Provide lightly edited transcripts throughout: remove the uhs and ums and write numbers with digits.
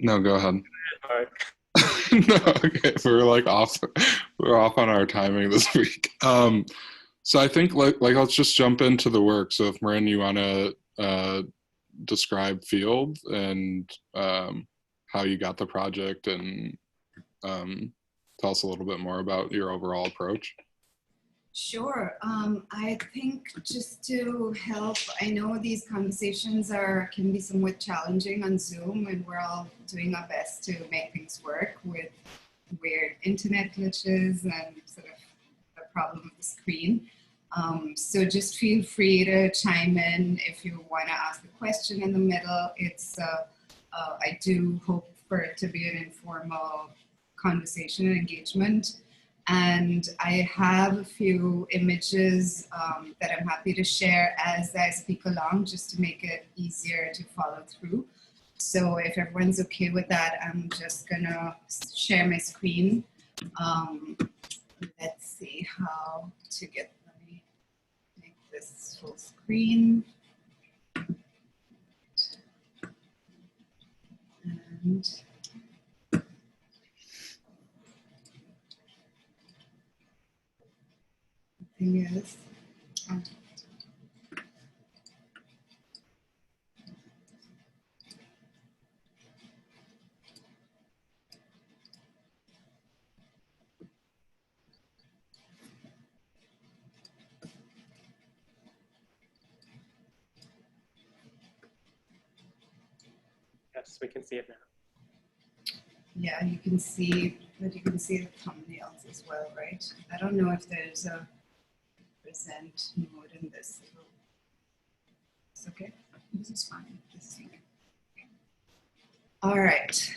No, go ahead. Alright. No, okay, we're off on our timing this week. So I think like let's just jump into the work. So if Marin, you want to describe Field and how you got the project and um, tell us a little bit more about your overall approach. Sure. I think just to help, I know these conversations can be somewhat challenging on Zoom, and we're all doing our best to make things work with weird internet glitches and sort of the problem of the screen. So just feel free to chime in if you want to ask a question in the middle. I do hope for it to be an informal conversation and engagement. And I have a few images that I'm happy to share as I speak along, just to make it easier to follow through. So if everyone's okay with that, I'm just gonna share my screen. Let's see how to let me make this full screen. And thing is, Yes, we can see it now. yeah, you can see the thumbnails as well, right? I don't know if there's a present mode in this. It's okay. This is fine. This is okay. All right.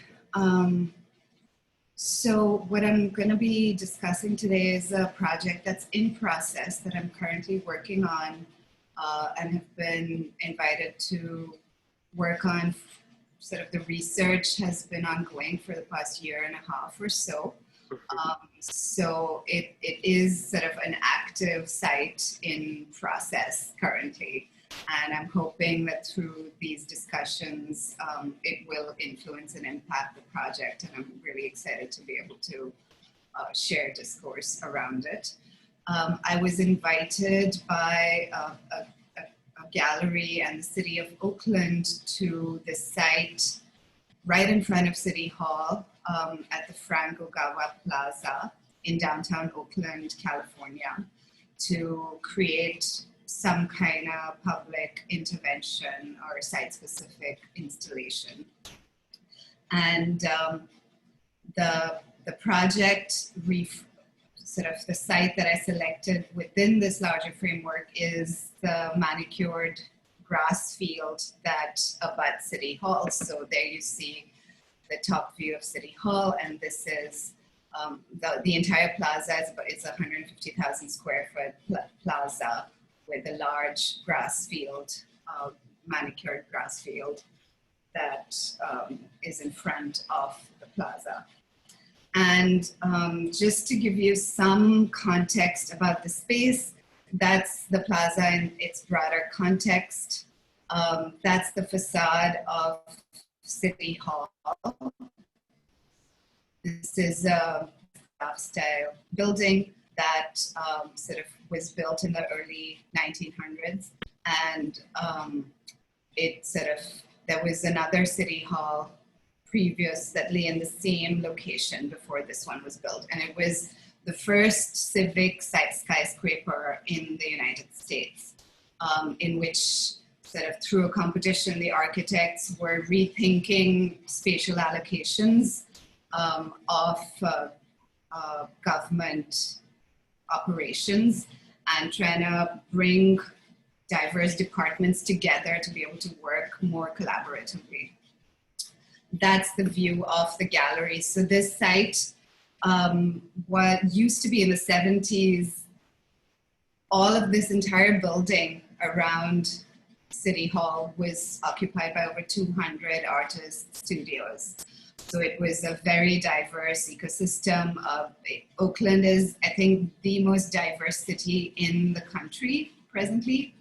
So what I'm going to be discussing today is a project that's in process that I'm currently working on and have been invited to work on. Sort of the research has been ongoing for the past year and a half or so. So it is sort of an active site in process currently. And I'm hoping that through these discussions, it will influence and impact the project. And I'm really excited to be able to share discourse around it. I was invited by a gallery and the city of Oakland to the site right in front of City Hall at the Frank Ogawa Plaza in downtown Oakland, California, to create some kind of public intervention or site-specific installation. And the project, sort of the site that I selected within this larger framework is the manicured grass field that abuts City Hall. So there you see the top view of City Hall, and this is the entire plaza it's a 150,000 square foot plaza with a large grass field, manicured grass field that is in front of the plaza. And just to give you some context about the space, that's the plaza in its broader context. That's the facade of City Hall. This is a style building that sort of was built in the early 1900s. And there was another City Hall previous that lay in the same location before this one was built. And it was the first civic skyscraper in the United States, in which sort of through a competition, the architects were rethinking spatial allocations of government operations and trying to bring diverse departments together to be able to work more collaboratively. That's the view of the gallery. So this site, what used to be in the 70s, all of this entire building around City Hall was occupied by over 200 artist studios. So it was a very diverse ecosystem. Oakland is, I think, the most diverse city in the country presently.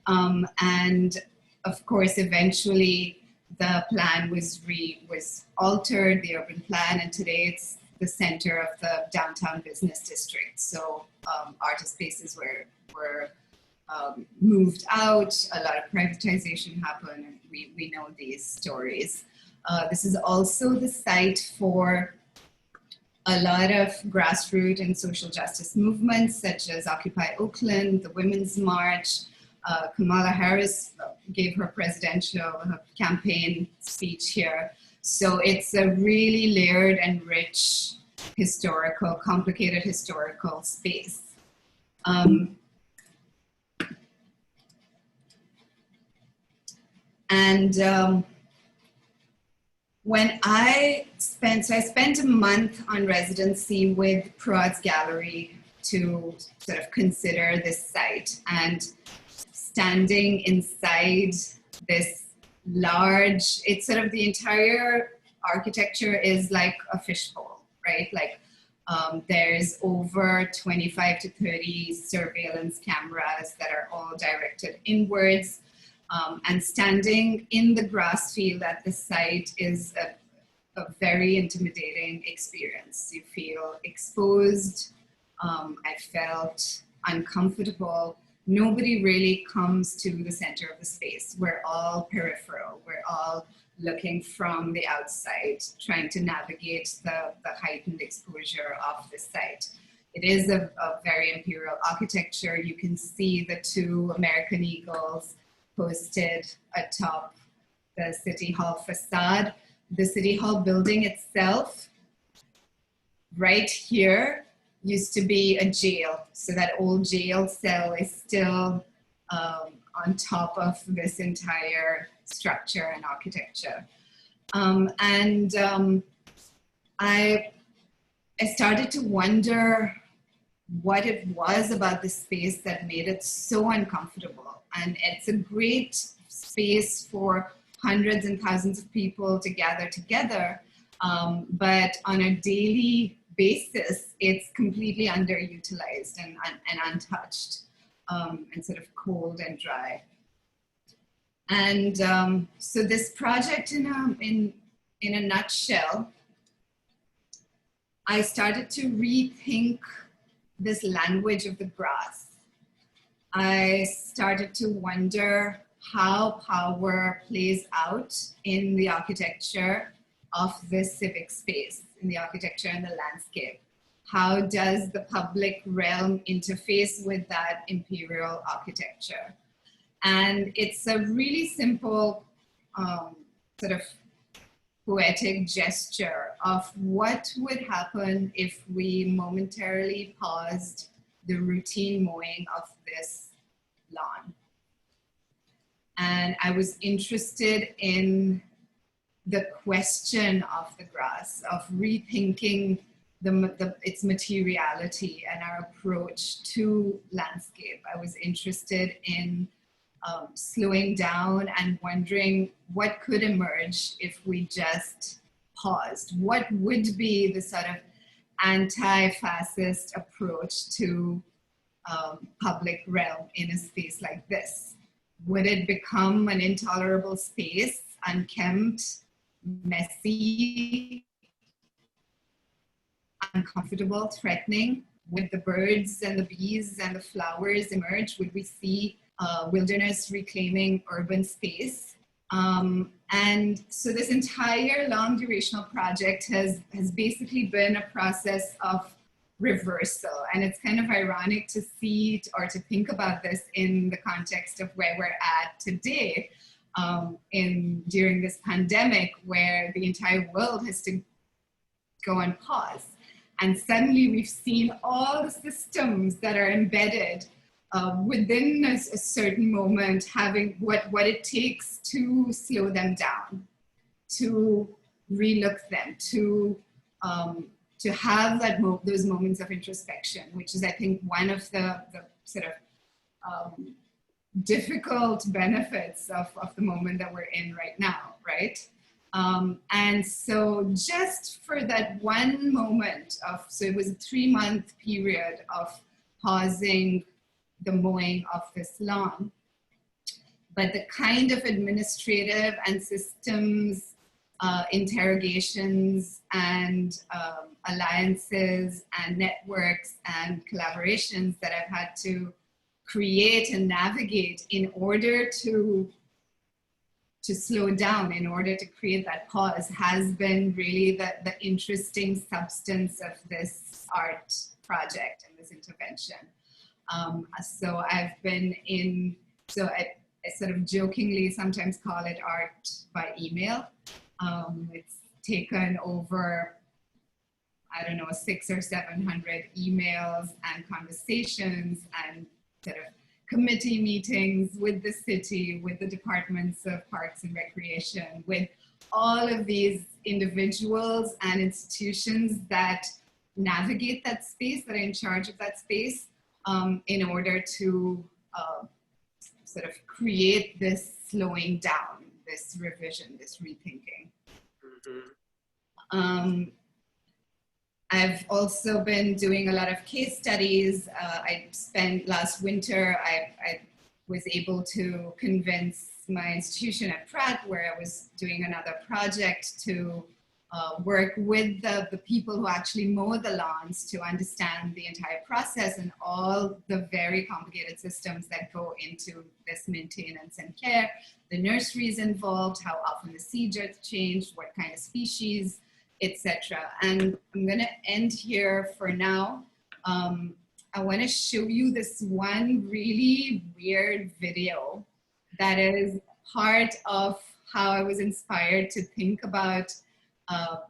And of course, eventually, the plan was altered, the urban plan, and today it's the center of the downtown business district. So artist spaces were moved out, a lot of privatization happened, and we know these stories. This is also the site for a lot of grassroots and social justice movements, such as Occupy Oakland, the Women's March. Kamala Harris gave her presidential campaign speech here. So it's a really layered and rich historical, complicated historical space. When I spent a month on residency with Praad's Gallery to sort of consider this site, and standing inside this large, it's sort of the entire architecture is like a fishbowl, right? Like there's over 25 to 30 surveillance cameras that are all directed inwards. And standing in the grass field at the site is a very intimidating experience. You feel exposed. I felt uncomfortable. Nobody really comes to the center of the space. We're all peripheral. We're all looking from the outside, trying to navigate the heightened exposure of the site. It is a very imperial architecture. You can see the two American eagles posted atop the City Hall facade. The City Hall building itself, right here, used to be a jail. So that old jail cell is still on top of this entire structure and architecture. I started to wonder what it was about the space that made it so uncomfortable. And it's a great space for hundreds and thousands of people to gather together. But on a daily basis, it's completely underutilized and untouched, and sort of cold and dry. And so this project in a nutshell, I started to rethink this language of the grass. I started to wonder how power plays out in the architecture of this civic space, in the architecture and the landscape. How does the public realm interface with that imperial architecture? And it's a really simple sort of poetic gesture of what would happen if we momentarily paused the routine mowing of this lawn. And I was interested in the question of the grass, of rethinking its materiality and our approach to landscape. I was interested in slowing down and wondering what could emerge if we just paused. What would be the sort of anti-fascist approach to public realm in a space like this? Would it become an intolerable space, unkempt, messy, uncomfortable, threatening? Would the birds and the bees and the flowers emerge? Would we see wilderness reclaiming urban space? And so this entire long durational project has basically been a process of reversal. And it's kind of ironic to see it or to think about this in the context of where we're at today, during this pandemic, where the entire world has to go on pause. And suddenly we've seen all the systems that are embedded within a certain moment having what it takes to slow them down, to relook them, to have those moments of introspection, which is, I think, one of the sort of difficult benefits of the moment that we're in right now, right? And so just for that one moment so it was a 3-month period of pausing the mowing of this lawn. but the kind of administrative and systems interrogations and alliances and networks and collaborations that I've had to create and navigate in order to slow down, in order to create that pause, has been really the interesting substance of this art project and this intervention. So I've been in, so I sort of jokingly sometimes call it art by email. It's taken over, I don't know, 600 or 700 emails and conversations and sort of committee meetings with the city, with the departments of parks and recreation, with all of these individuals and institutions that navigate that space, that are in charge of that space, in order to sort of create this slowing down, this revision, this rethinking. I've also been doing a lot of case studies. I spent last winter, I was able to convince my institution at Pratt, where I was doing another project, to work with the people who actually mow the lawns to understand the entire process and all the very complicated systems that go into this maintenance and care. The nurseries involved, how often the seeds are changed, what kind of species, etc. And I'm going to end here for now. I want to show you this one really weird video that is part of how I was inspired to think about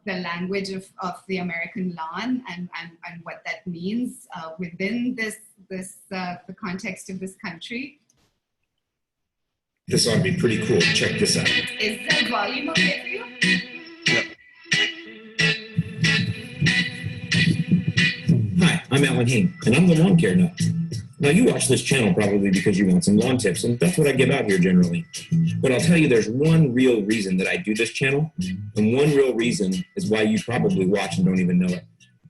the language of the American lawn and what that means within the context of this country. This ought to be pretty cool. Check this out. Is the volume okay for you? Hi, I'm Alan Hain, and I'm the lawn care nut. Now, you watch this channel probably because you want some lawn tips, and that's what I give out here generally. But I'll tell you, there's one real reason that I do this channel, and one real reason is why you probably watch and don't even know it.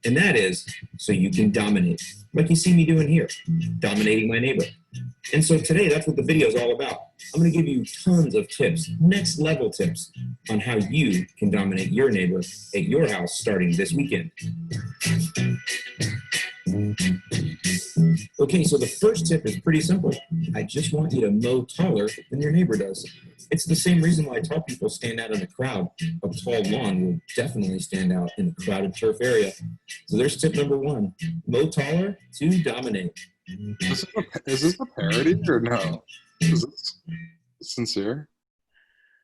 And that is so you can dominate, like you see me doing here, dominating my neighbor. And so today, that's what the video is all about. I'm going to give you tons of tips, next level tips, on how you can dominate your neighbor at your house starting this weekend. Okay, so the first tip is pretty simple. I just want you to mow taller than your neighbor does. It's the same reason why tall people stand out in a crowd. A tall lawn will definitely stand out in a crowded turf area. So there's tip number one, mow taller to dominate. Is this a parody or no? Is this sincere?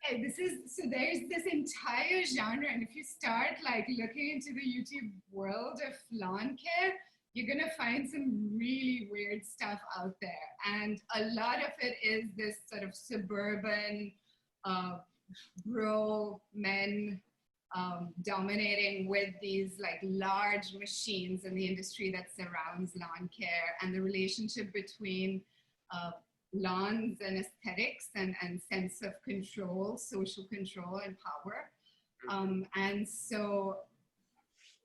Hey, there's this entire genre, and if you start like looking into the YouTube world of lawn care, you're gonna find some really weird stuff out there. And a lot of it is this sort of suburban bro men dominating with these like large machines in the industry that surrounds lawn care, and the relationship between lawns and aesthetics and sense of control, social control and power. And so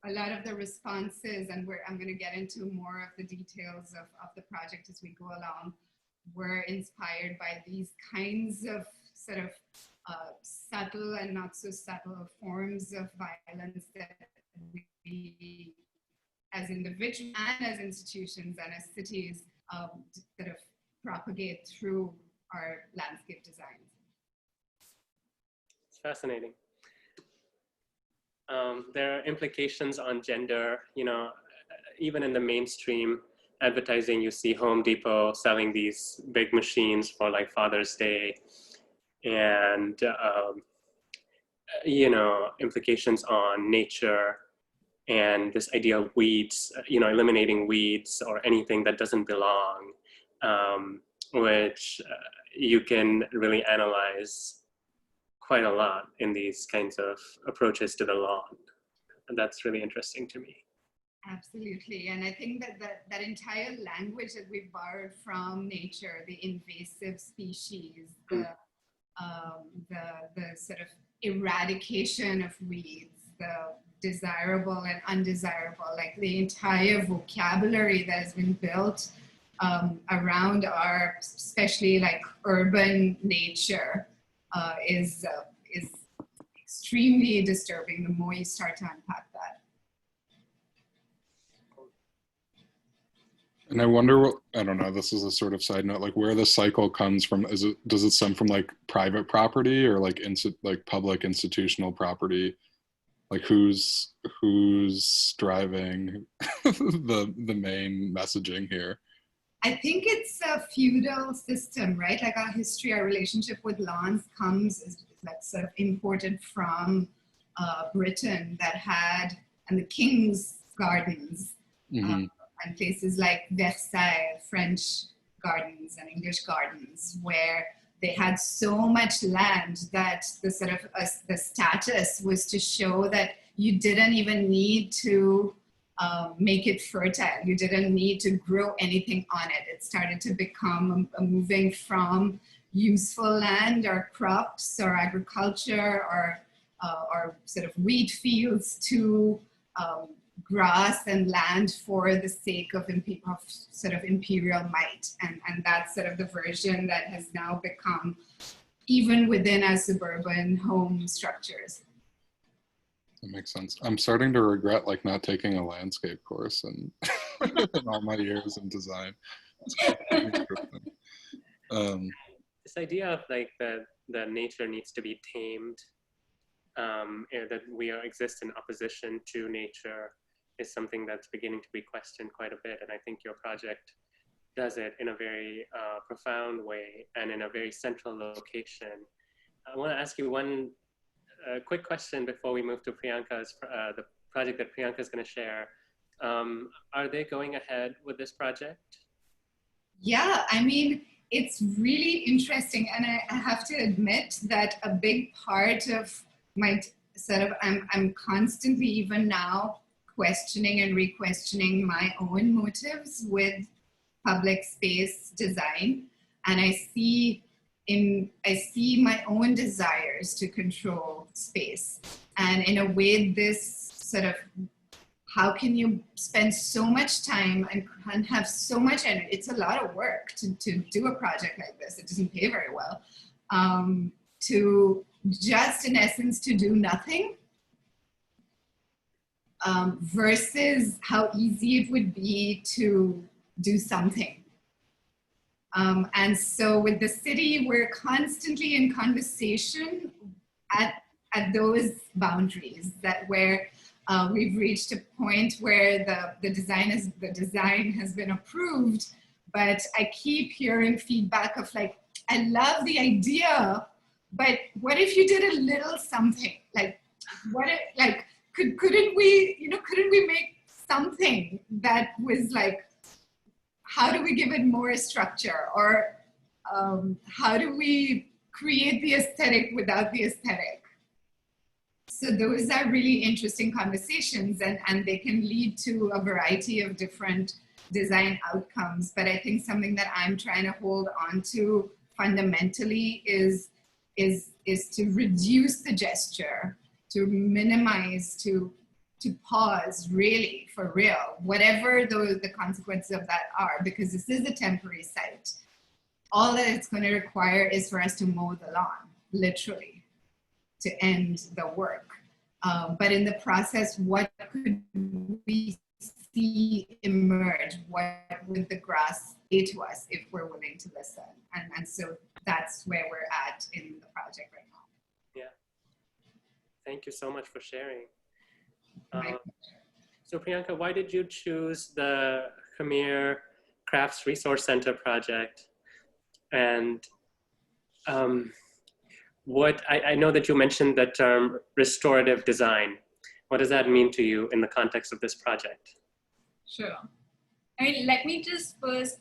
a lot of the responses, and I'm going to get into more of the details of the project as we go along, were inspired by these kinds of sort of subtle and not so subtle forms of violence that we as individuals and as institutions and as cities sort of propagate through our landscape designs. It's fascinating. There are implications on gender, you know, even in the mainstream advertising, you see Home Depot selling these big machines for like Father's Day, and, you know, implications on nature and this idea of weeds, you know, eliminating weeds or anything that doesn't belong, which you can really analyze quite a lot in these kinds of approaches to the lawn. And that's really interesting to me. Absolutely. And I think that entire language that we've borrowed from nature, the invasive species, the sort of eradication of weeds, the desirable and undesirable, like the entire vocabulary that has been built around our, especially like urban nature, is extremely disturbing the more you start to unpack that. And I wonder what, I don't know, this is a sort of side note, like where the cycle comes from. Does it stem from like private property or like public institutional property? Like who's driving the main messaging here? I think it's a feudal system, right? Like our history, our relationship with lands is like sort of imported from Britain that had, and the king's gardens, and places like Versailles, French gardens and English gardens, where they had so much land that the sort of the status was to show that you didn't even need to make it fertile. You didn't need to grow anything on it. It started to become a moving from useful land or crops or agriculture or sort of wheat fields to grass and land for the sake of sort of imperial might. And that's sort of the version that has now become even within our suburban home structures. That makes sense. I'm starting to regret like not taking a landscape course and in all my years in design. This idea of like the nature needs to be tamed, that we exist in opposition to nature, is something that's beginning to be questioned quite a bit. And I think your project does it in a very profound way and in a very central location. I want to ask you one quick question before we move to Priyanka's, the project that Priyanka is going to share. Are they going ahead with this project? Yeah, I mean, it's really interesting. And I have to admit that a big part of my sort of, I'm constantly even now questioning and re-questioning my own motives with public space design. And I see my own desires to control space. And in a way, this sort of, how can you spend so much time and have so much energy? It's a lot of work to do a project like this. It doesn't pay very well. To just, in essence, to do nothing, versus how easy it would be to do something. And so with the city, we're constantly in conversation at those boundaries, that where we've reached a point where the design has been approved, but I keep hearing feedback of like, I love the idea, but what if you did a little something? Like, couldn't we make something that was like, how do we give it more structure? Or how do we create the aesthetic without the aesthetic? So those are really interesting conversations, and they can lead to a variety of different design outcomes. But I think something that I'm trying to hold on to fundamentally is to reduce the gesture, to minimize, to pause really, for real, whatever the consequences of that are, because this is a temporary site. All that it's going to require is for us to mow the lawn, literally, to end the work. But in the process, what could we see emerge? What would the grass say to us if we're willing to listen? And so that's where we're at in the project right now. Yeah. Thank you so much for sharing. So Priyanka, why did you choose the Khamir Crafts Resource Centre project? And I know that you mentioned the term restorative design. What does that mean to you in the context of this project? Sure. I mean, let me just first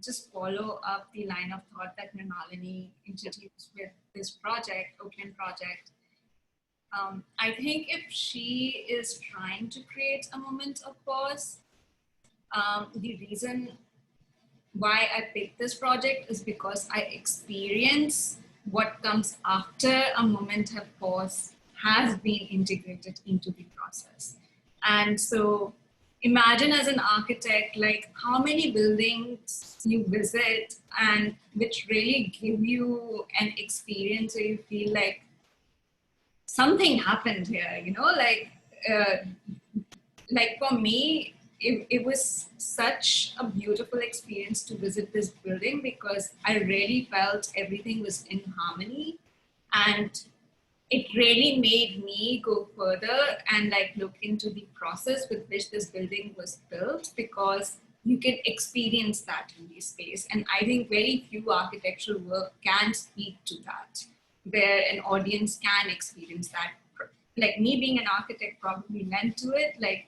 just follow up the line of thought that Mrinalini introduced with this project, Oakland project. I think if she is trying to create a moment of pause, the reason why I picked this project is because I experience what comes after a moment of pause has been integrated into the process. And so imagine as an architect, like how many buildings you visit and which really give you an experience where you feel like something happened here, you know, like for me, it was such a beautiful experience to visit this building because I really felt everything was in harmony, and it really made me go further and like look into the process with which this building was built, because you can experience that in this space. And I think very few architectural work can speak to that, where an audience can experience that. Like me being an architect probably lent to it, like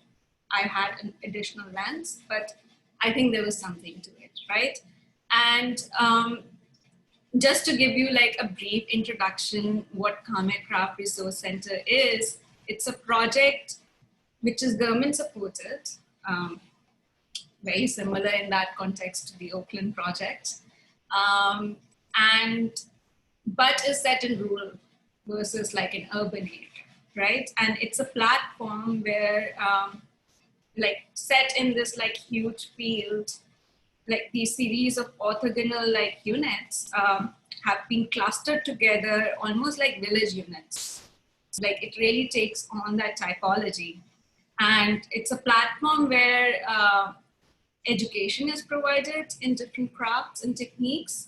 I had an additional lens, but I think there was something to it, right? And just to give you like a brief introduction, what Khamir Crafts Resource Centre is, it's a project which is government supported, very similar in that context to the Oakland project, but is set in rural versus like an urban area, right? And it's a platform where like set in this like huge field, like these series of orthogonal like units have been clustered together almost like village units. Like it really takes on that typology. And it's a platform where education is provided in different crafts and techniques.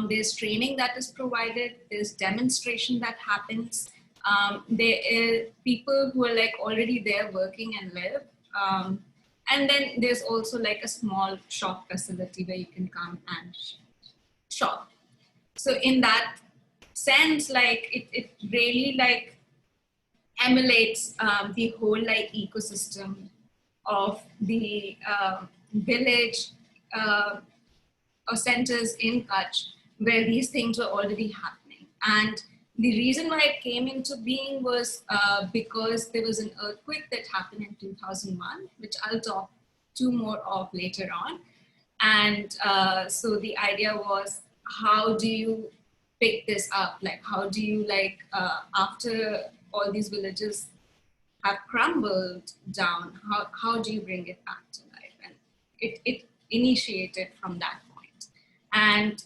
There's training that is provided, there's demonstration that happens. There are people who are like already there working and live. And then there's also like a small shop facility where you can come and shop. So in that sense, like it really like emulates the whole like ecosystem of the village or centers in Kutch, where these things were already happening. And the reason why it came into being was because there was an earthquake that happened in 2001, which I'll talk to more of later on. And so the idea was, how do you pick this up? Like, how do you like, after all these villages have crumbled down, how do you bring it back to life? And it initiated from that point. And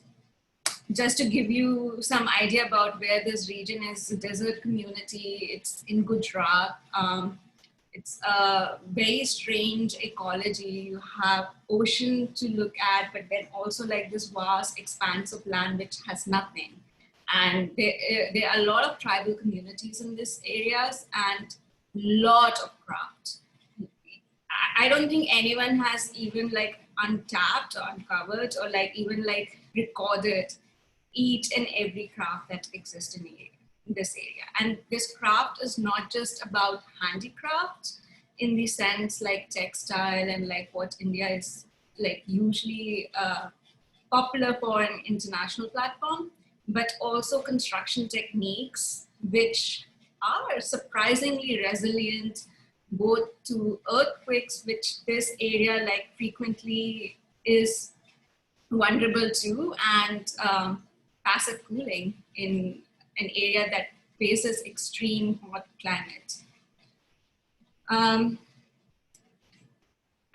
just to give you some idea about where this region is, a desert community, it's in Gujarat. It's a very strange ecology. You have ocean to look at, but then also like this vast expanse of land which has nothing. And there are a lot of tribal communities in these areas and lot of craft. I don't think anyone has even like untapped or uncovered or like even like recorded each and every craft that exists in this area. And this craft is not just about handicraft in the sense like textile and like what India is like usually popular for an international platform, but also construction techniques which are surprisingly resilient both to earthquakes, which this area like frequently is vulnerable to, and passive cooling in an area that faces extreme hot climate.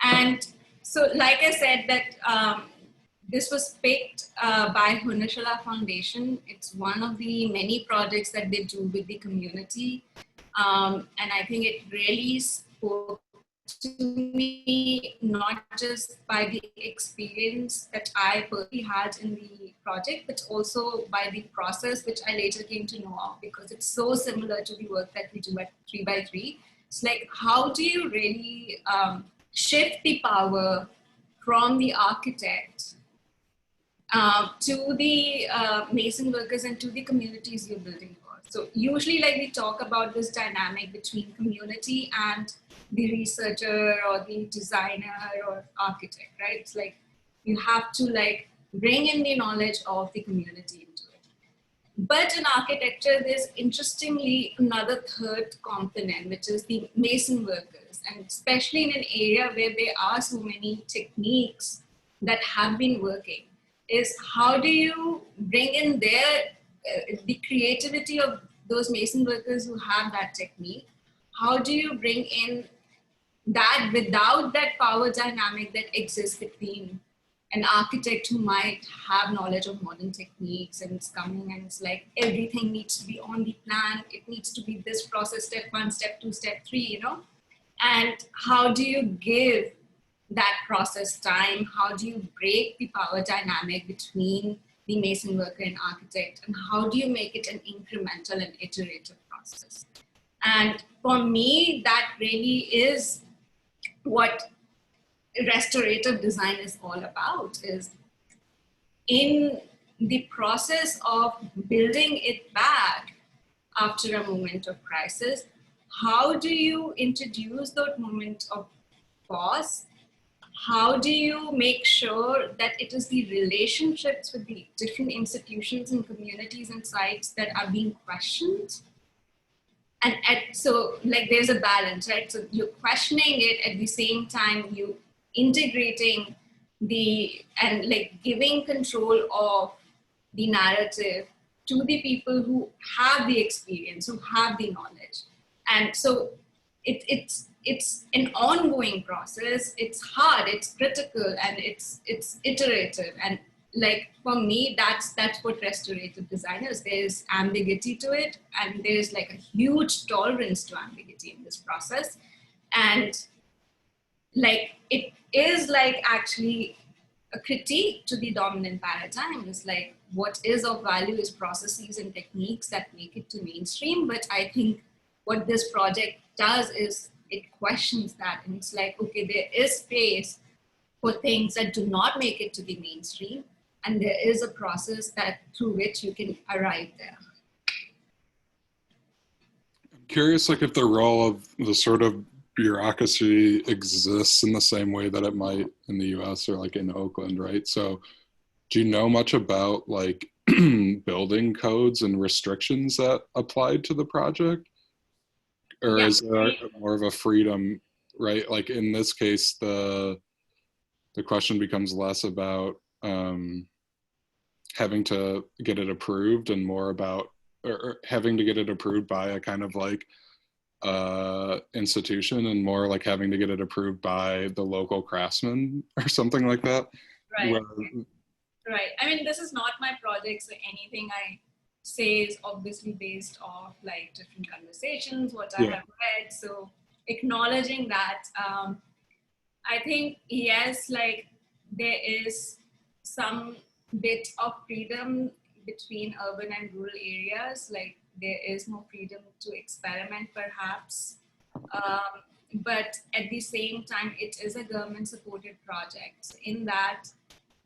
And so, like I said, that this was picked by Hunashala Foundation. It's one of the many projects that they do with the community. And I think it really spoke to me, not just by the experience that I personally had in the project, but also by the process, which I later came to know of, because it's so similar to the work that we do at 3x3. It's like, how do you really shift the power from the architect to the mason workers and to the communities you're building for? So usually like we talk about this dynamic between community and the researcher or the designer or architect, right? It's like you have to like bring in the knowledge of the community into it. But in architecture, there's interestingly another third component, which is the mason workers. And especially in an area where there are so many techniques that have been working, is how do you bring in the creativity of those mason workers who have that technique? How do you bring in that without that power dynamic that exists between an architect who might have knowledge of modern techniques and it's coming and it's like everything needs to be on the plan, it needs to be this process, step 1, step 2, step 3, you know, and how do you give that process time? How do you break the power dynamic between the mason worker and architect, and how do you make it an incremental and iterative process? And for me, that really is what restorative design is all about, is in the process of building it back after a moment of crisis, how do you introduce that moment of pause? How do you make sure that it is the relationships with the different institutions and communities and sites that are being questioned? And so like there's a balance, right? So you're questioning it at the same time you integrating and like giving control of the narrative to the people who have the experience, who have the knowledge. And so it's an ongoing process. It's hard, it's critical, and it's iterative. And like for me, that's what restorative design is. There's ambiguity to it, and there's like a huge tolerance to ambiguity in this process. And like it is like actually a critique to the dominant paradigm. Is like what is of value is processes and techniques that make it to mainstream. But I think what this project does is it questions that, and it's like, okay, there is space for things that do not make it to the mainstream, and there is a process that through which you can arrive there. I'm curious, like, if the role of the sort of bureaucracy exists in the same way that it might in the US or like in Oakland, right? So do you know much about like building codes and restrictions that applied to the project? Or is there more of a freedom, right? Like in this case, the question becomes less about having to get it approved and more about or having to get it approved by a kind of like institution, and more like having to get it approved by the local craftsman or something like that. Right. Where, right. I mean, this is not my project, so anything I say is obviously based off like different conversations, what I have read. So acknowledging that, I think, yes, like there is some bit of freedom between urban and rural areas. Like there is more freedom to experiment perhaps. But at the same time, it is a government supported project. So in that,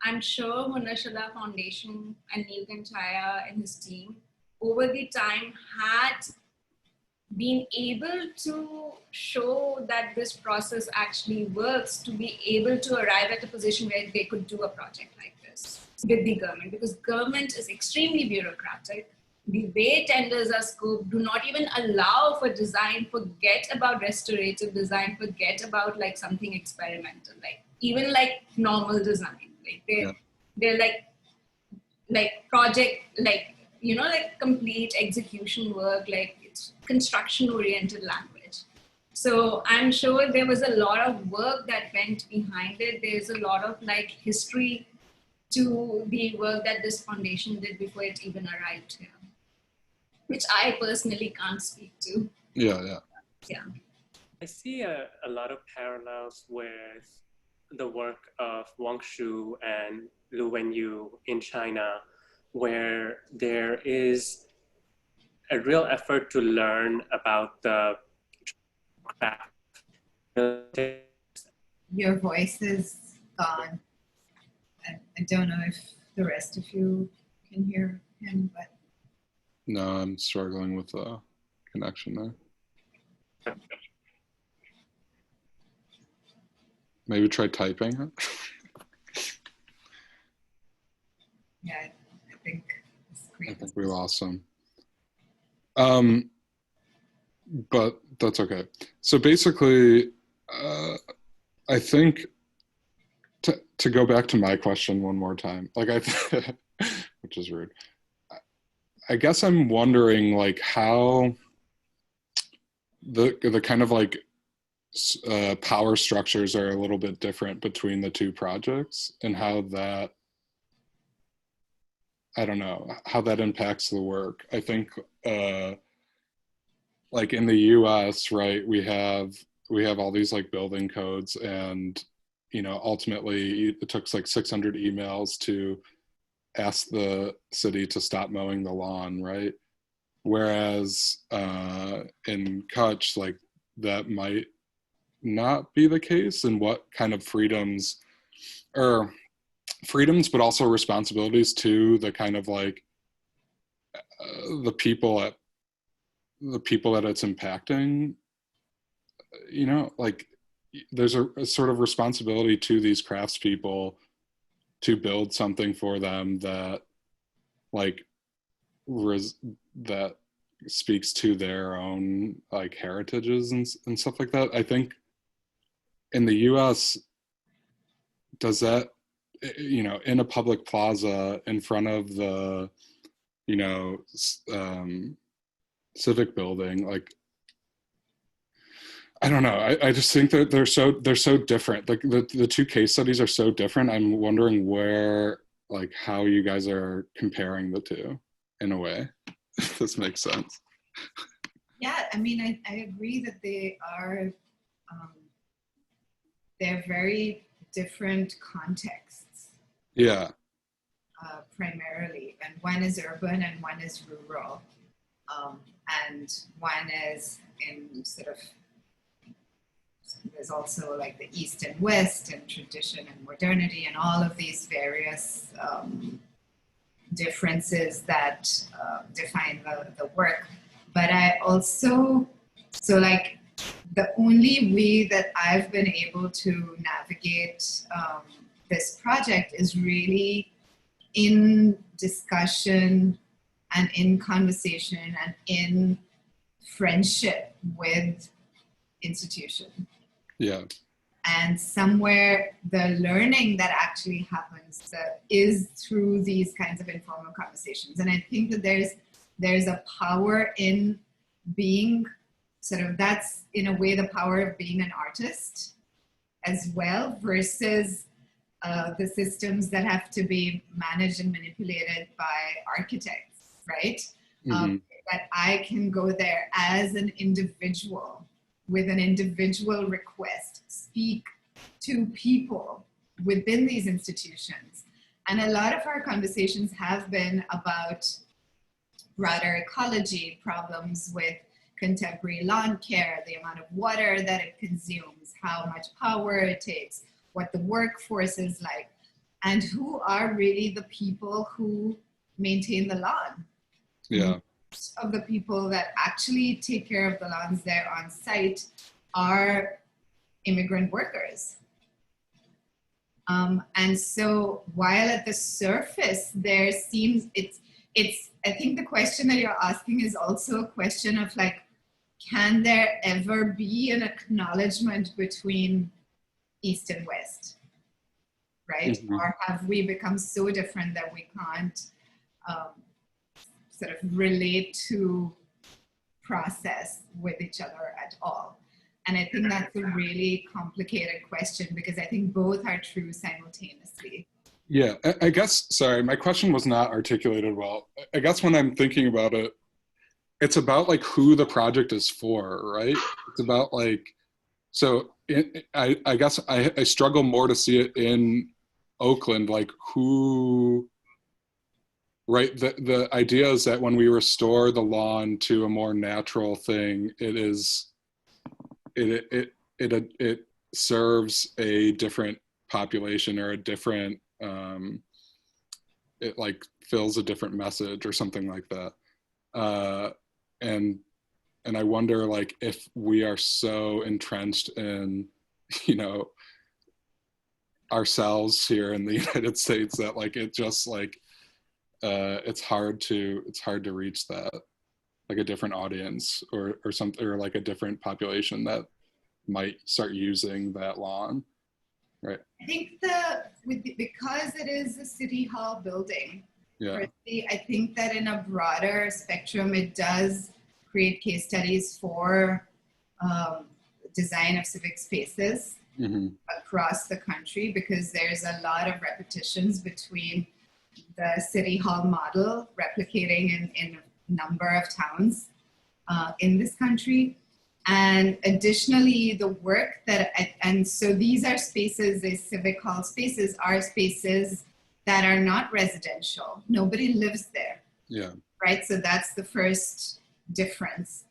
I'm sure Hunarshila Foundation and Neelkanth Chhaya and his team over the time had been able to show that this process actually works to be able to arrive at a position where they could do a project like this with the government, because government is extremely bureaucratic. The way tenders are scoped do not even allow for design. Forget about restorative design, forget about like something experimental, like even like normal design. Like they're like project, like, you know, like complete execution work, like it's construction oriented language. So I'm sure there was a lot of work that went behind it. There's a lot of like history to the work that this foundation did before it even arrived here, which I personally can't speak to. yeah. I see a lot of parallels with the work of Wang Shu and Lu Wenyu in China, where there is a real effort to learn about the craft. Your voice is gone. I don't know if the rest of you can hear him, but. No, I'm struggling with the connection there. Maybe try typing it. Yeah, I think the screen. I think we lost him. But that's okay. So basically, I think to go back to my question one more time, like which is rude. I guess I'm wondering like how the kind of like power structures are a little bit different between the two projects, and how that, I don't know, how that impacts the work. I think like in the US, right, we have all these like building codes, and ultimately it took like 600 emails to ask the city to stop mowing the lawn, right? Whereas in Kutch, like that might not be the case, and what kind of freedoms, but also responsibilities to the kind of like the people that it's impacting, like there's a sort of responsibility to these craftspeople to build something for them that like that speaks to their own like heritages and stuff like that. I think in the US, does that, in a public plaza in front of the civic building, like I don't know. I just think that they're so different. Like the two case studies are so different. I'm wondering where, like, how you guys are comparing the two in a way. If this makes sense. Yeah, I mean, I agree that they are, they're very different contexts. Yeah. Primarily, and one is urban and one is rural, and one is in sort of, there's also like the East and West and tradition and modernity and all of these various differences that define the work. But I also, so like the only way that I've been able to navigate this project is really in discussion and in conversation and in friendship with institution. Yeah. And somewhere the learning that actually happens is through these kinds of informal conversations. And I think that there's a power in being sort of, that's in a way the power of being an artist as well, versus the systems that have to be managed and manipulated by architects, right? Mm-hmm. That I can go there as an individual with an individual request, speak to people within these institutions. And a lot of our conversations have been about broader ecology, problems with contemporary lawn care, the amount of water that it consumes, how much power it takes, what the workforce is like, and who are really the people who maintain the lawn. Yeah. Most of the people that actually take care of the lawns there on site are immigrant workers. And so while at the surface there seems, it's I think the question that you're asking is also a question of like, can there ever be an acknowledgement between East and West, right? Mm-hmm. Or have we become so different that we can't sort of relate to process with each other at all? And I think that's a really complicated question, because I think both are true simultaneously. Yeah, I guess, sorry, my question was not articulated well. I guess when I'm thinking about it, it's about like who the project is for, right? It's about like, so I guess I struggle more to see it in Oakland, like who, right? The idea is that when we restore the lawn to a more natural thing, it serves a different population, or a different, it like fills a different message or something like that. And I wonder, like, if we are so entrenched in, ourselves here in the United States that like it just like it's hard to reach that, like a different audience or something, or like a different population that might start using that lawn, right? I think because it is a city hall building, yeah. I think that in a broader spectrum, it does create case studies for design of civic spaces across the country, because there's a lot of repetitions between the city hall model replicating in a number of towns in this country. And additionally, the work that, and so these are spaces, these civic hall spaces are spaces that are not residential. Nobody lives there. Yeah. Right, so that's the first difference.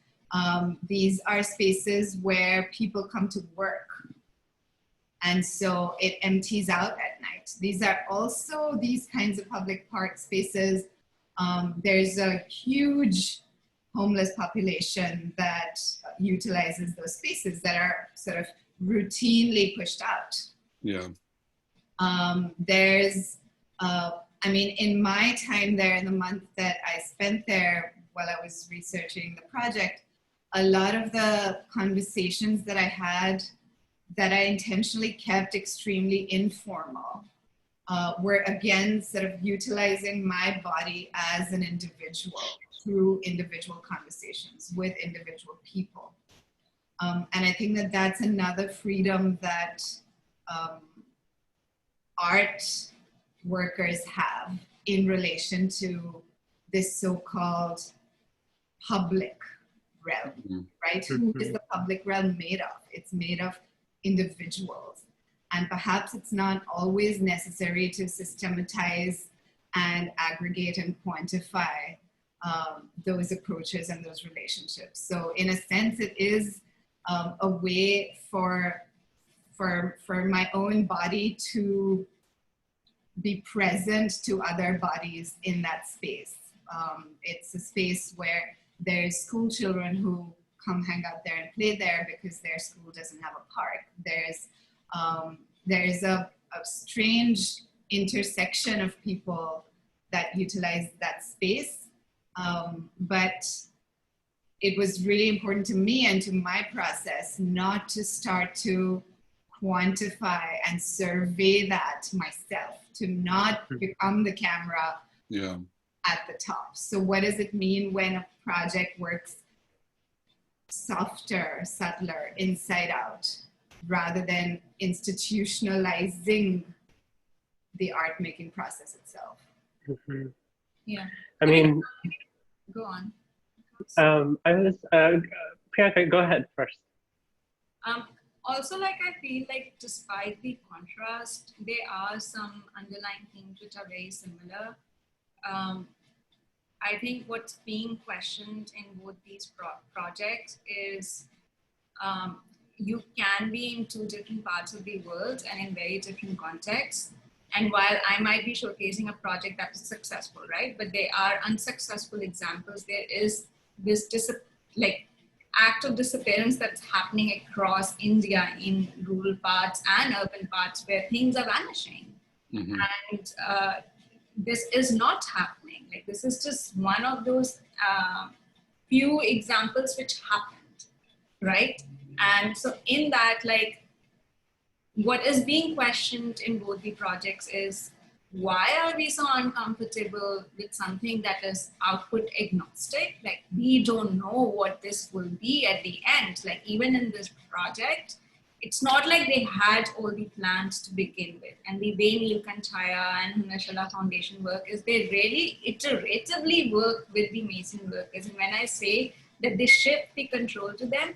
These are spaces where people come to work. And so it empties out at night. These are also these kinds of public park spaces. There's a huge homeless population that utilizes those spaces that are sort of routinely pushed out. Yeah. I mean, in my time there, in the month that I spent there while I was researching the project, a lot of the conversations that I had that I intentionally kept extremely informal were again sort of utilizing my body as an individual through individual conversations with individual people. And I think that that's another freedom that art workers have in relation to this so-called public realm, right? Who is the public realm made of? It's made of individuals. And perhaps it's not always necessary to systematize and aggregate and quantify those approaches and those relationships. So in a sense, it is a way for my own body to be present to other bodies in that space. It's a space where there's school children who come hang out there and play there because their school doesn't have a park. There's a strange intersection of people that utilize that space. But it was really important to me and to my process not to start to quantify and survey that myself, to not become the camera at the top. So what does it mean when a project works softer, subtler, inside out, rather than institutionalizing the art making process itself? Yeah. I mean, Go on. Priyanka, go ahead first. Also, like, I feel like despite the contrast, there are some underlying themes which are very similar. I think what's being questioned in both these projects is you can be in two different parts of the world and in very different contexts. And while I might be showcasing a project that is successful, right? But there are unsuccessful examples. There is this act of disappearance that's happening across India in rural parts and urban parts where things are vanishing. And this is not happening. Like, this is just one of those few examples which happened, right? And so in that, like, what is being questioned in both the projects is, why are we so uncomfortable with something that is output agnostic? Like, we don't know what this will be at the end. Like, even in this project, it's not like they had all the plans to begin with. And the way Neelkanth Chhaya and Hunashala Foundation work is they really iteratively work with the mason workers. And when I say that they shift the control to them,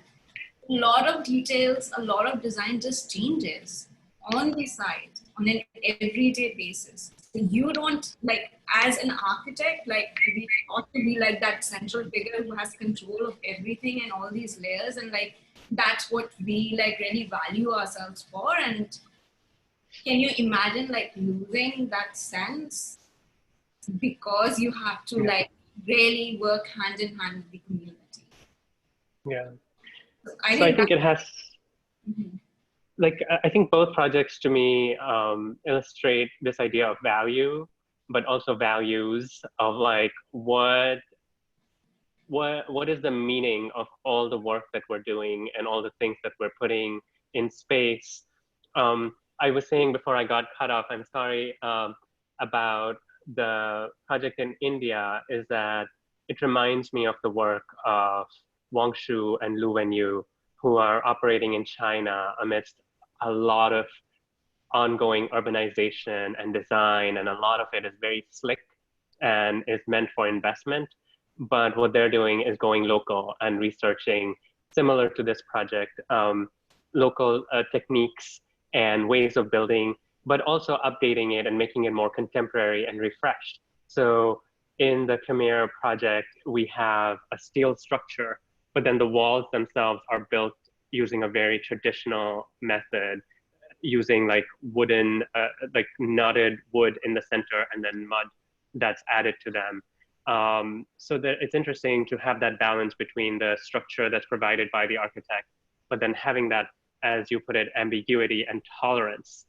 a lot of details, a lot of design just changes on the side on an everyday basis. So you don't, like, as an architect, like, we ought to be like that central figure who has control of everything and all these layers, and like, that's what we like really value ourselves for. And can you imagine like losing that sense because you have to like really work hand in hand with the community? Yeah. So I think it has, like, I think both projects to me illustrate this idea of value, but also values of like, what is the meaning of all the work that we're doing and all the things that we're putting in space. I was saying before I got cut off, I'm sorry, about the project in India, is that it reminds me of the work of Wang Shu and Lu Wenyu, who are operating in China amidst a lot of ongoing urbanization and design, and a lot of it is very slick and is meant for investment. But what they're doing is going local and researching, similar to this project, local techniques and ways of building, but also updating it and making it more contemporary and refreshed. So in the Khamir project, we have a steel structure, but then the walls themselves are built using a very traditional method, using like wooden, like knotted wood in the center and then mud that's added to them. So that it's interesting to have that balance between the structure that's provided by the architect, but then having that, as you put it, ambiguity and tolerance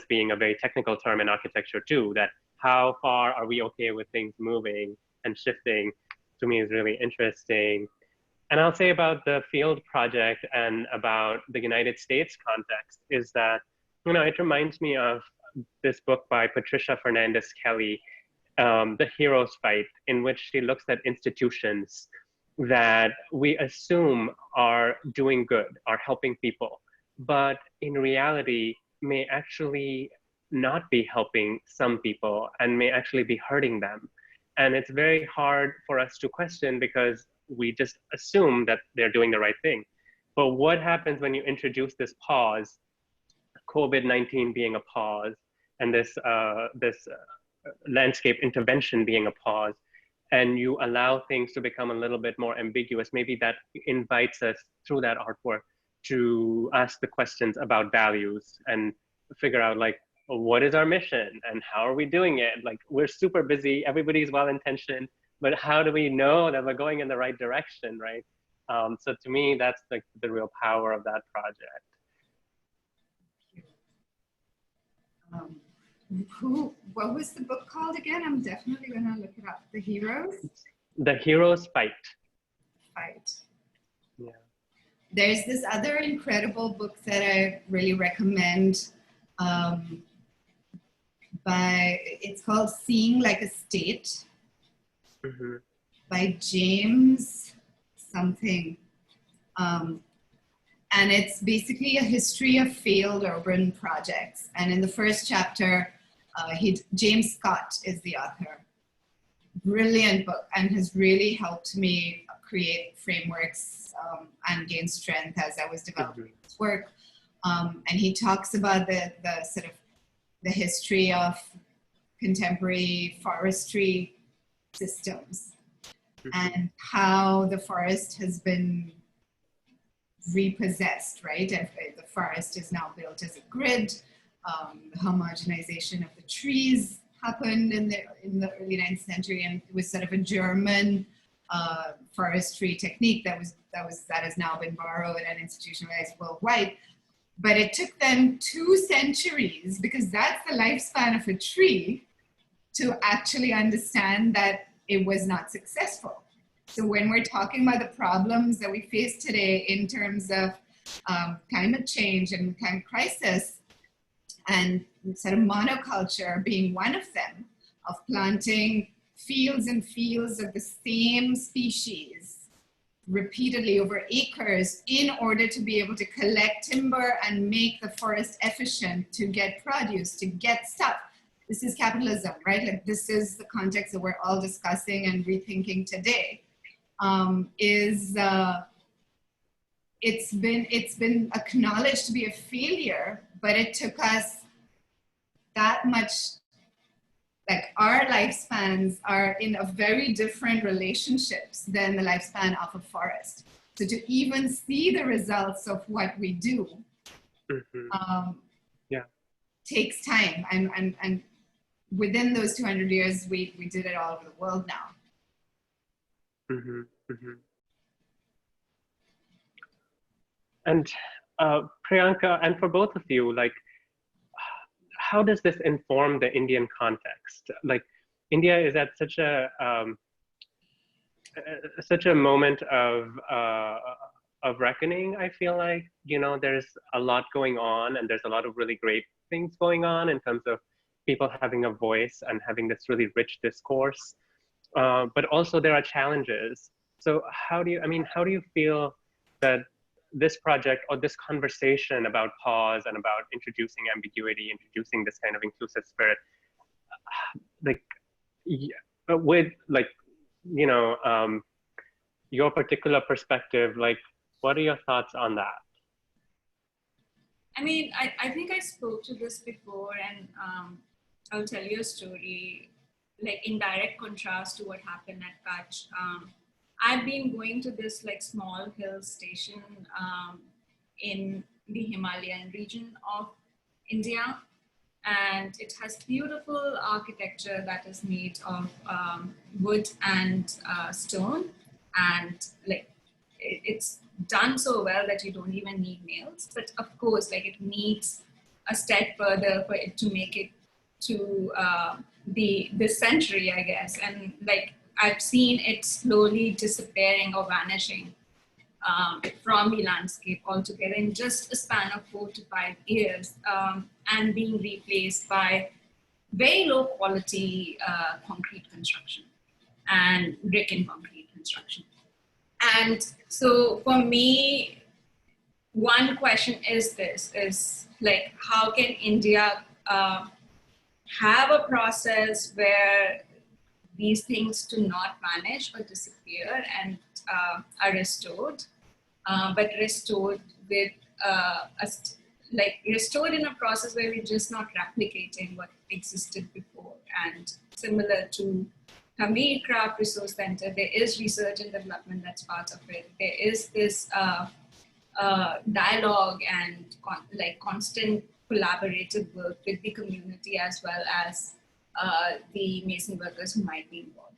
being a very technical term in architecture too, that how far are we okay with things moving and shifting, to me is really interesting. And I'll say about the field project and about the United States context is that, you know, it reminds me of this book by Patricia Fernandez Kelly, The Hero's Fight, in which she looks at institutions that we assume are doing good, are helping people, but in reality may actually not be helping some people and may actually be hurting them. And it's very hard for us to question because we just assume that they're doing the right thing. But what happens when you introduce this pause, COVID-19 being a pause, and this landscape intervention being a pause, and you allow things to become a little bit more ambiguous? Maybe that invites us through that artwork to ask the questions about values and figure out, like, what is our mission and how are we doing it? Like, we're super busy, everybody's well-intentioned, but how do we know that we're going in the right direction, right? So to me, that's like the real power of that project. What was the book called again? I'm definitely gonna look it up. The Heroes? The Hero's Fight. Fight. Yeah. There's this other incredible book that I really recommend. It's called Seeing Like a State, by James something. And it's basically a history of failed urban projects. And in the first chapter, James Scott is the author. Brilliant book, and has really helped me create frameworks and gain strength as I was developing this work. And he talks about the sort of the history of contemporary forestry systems and how the forest has been repossessed, right? And the forest is now built as a grid. The homogenization of the trees happened in the early 19th century, and it was sort of a German forestry technique that has now been borrowed and institutionalized worldwide. But it took them 2 centuries, because that's the lifespan of a tree, to actually understand that it was not successful. So when we're talking about the problems that we face today in terms of climate change and climate crisis, and sort of monoculture being one of them, of planting fields and fields of the same species repeatedly over acres in order to be able to collect timber and make the forest efficient to get produce, to get stuff. This is capitalism, right? Like, this is the context that we're all discussing and rethinking today. It's been acknowledged to be a failure, but it took us that much. Like, our lifespans are in a very different relationships than the lifespan of a forest. So to even see the results of what we do takes time. And within those 200 years, we did it all over the world now. And Priyanka, and for both of you, like, how does this inform the Indian context? Like, India is at such a moment of reckoning. I feel like, you know, there's a lot going on, and there's a lot of really great things going on in terms of people having a voice and having this really rich discourse. But also there are challenges. So how do you feel that this project or this conversation about pause and about introducing ambiguity, introducing this kind of inclusive spirit, like with like, you know, your particular perspective, like, what are your thoughts on that? I mean, I think I spoke to this before, and I'll tell you a story, like in direct contrast to what happened at Kutch. I've been going to this like small hill station in the Himalayan region of India, and it has beautiful architecture that is made of wood and stone, and like it's done so well that you don't even need nails. But of course, like it needs a step further for it to make it to this century, I guess. And like I've seen it slowly disappearing or vanishing from the landscape altogether in just a span of 4 to 5 years, and being replaced by very low quality concrete construction and brick and concrete construction. And so for me, one question is like, how can India have a process where these things do not vanish or disappear and are restored, but restored with restored in a process where we're just not replicating what existed before. And similar to Khamir Crafts Resource Centre, there is research and development that's part of it. There is this dialogue and constant collaborative work with the community as well as the mason workers who might be involved.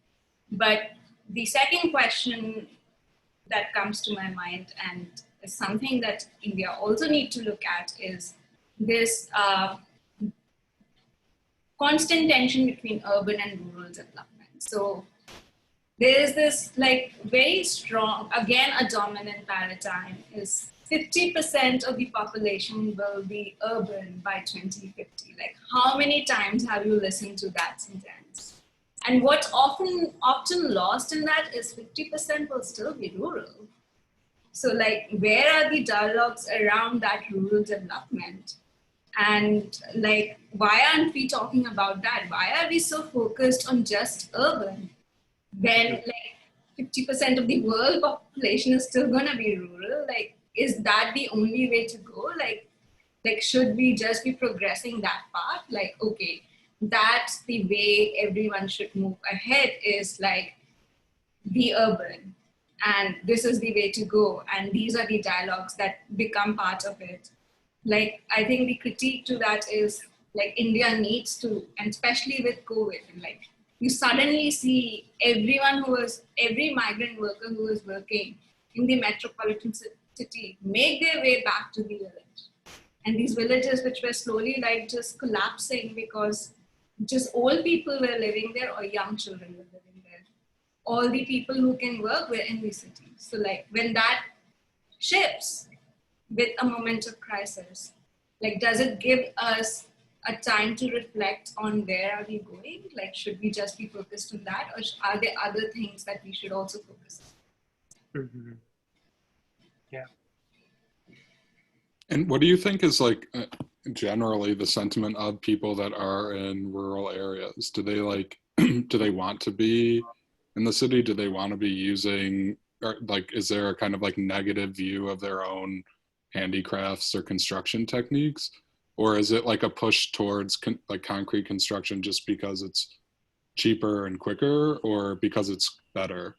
But the second question that comes to my mind, and is something that India also need to look at, is this constant tension between urban and rural development. So there is this like very strong, again, a dominant paradigm is 50% of the population will be urban by 2050. Like, how many times have you listened to that sentence? And what's often lost in that is 50% will still be rural. So like, where are the dialogues around that rural development? And like, why aren't we talking about that? Why are we so focused on just urban? Then like 50% of the world population is still gonna be rural. Like, is that the only way to go? Like should we just be progressing that path? Like, okay, that's the way everyone should move ahead, is like be urban. And this is the way to go. And these are the dialogues that become part of it. Like, I think the critique to that is like India needs to, and especially with COVID, and like you suddenly see every migrant worker who is working in the metropolitan city make their way back to the village. And these villages which were slowly like just collapsing because just old people were living there or young children were living there. All the people who can work were in the city. So like when that shifts with a moment of crisis, like does it give us a time to reflect on where are we going? Like, should we just be focused on that, or are there other things that we should also focus on? Mm-hmm. Yeah. And what do you think is like generally the sentiment of people that are in rural areas? Do they like, do they want to be in the city? Do they want to be using, or like, is there a kind of like negative view of their own handicrafts or construction techniques? Or is it like a push towards like concrete construction just because it's cheaper and quicker, or because it's better?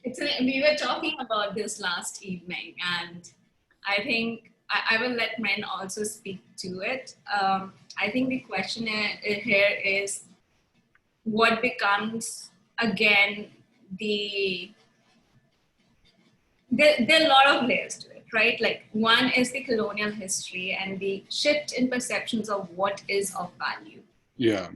We were talking about this last evening, and I think I will let men also speak to it. I think the question here is what becomes, again, there are a lot of layers to it, right? Like, one is the colonial history and the shift in perceptions of what is of value. Yeah.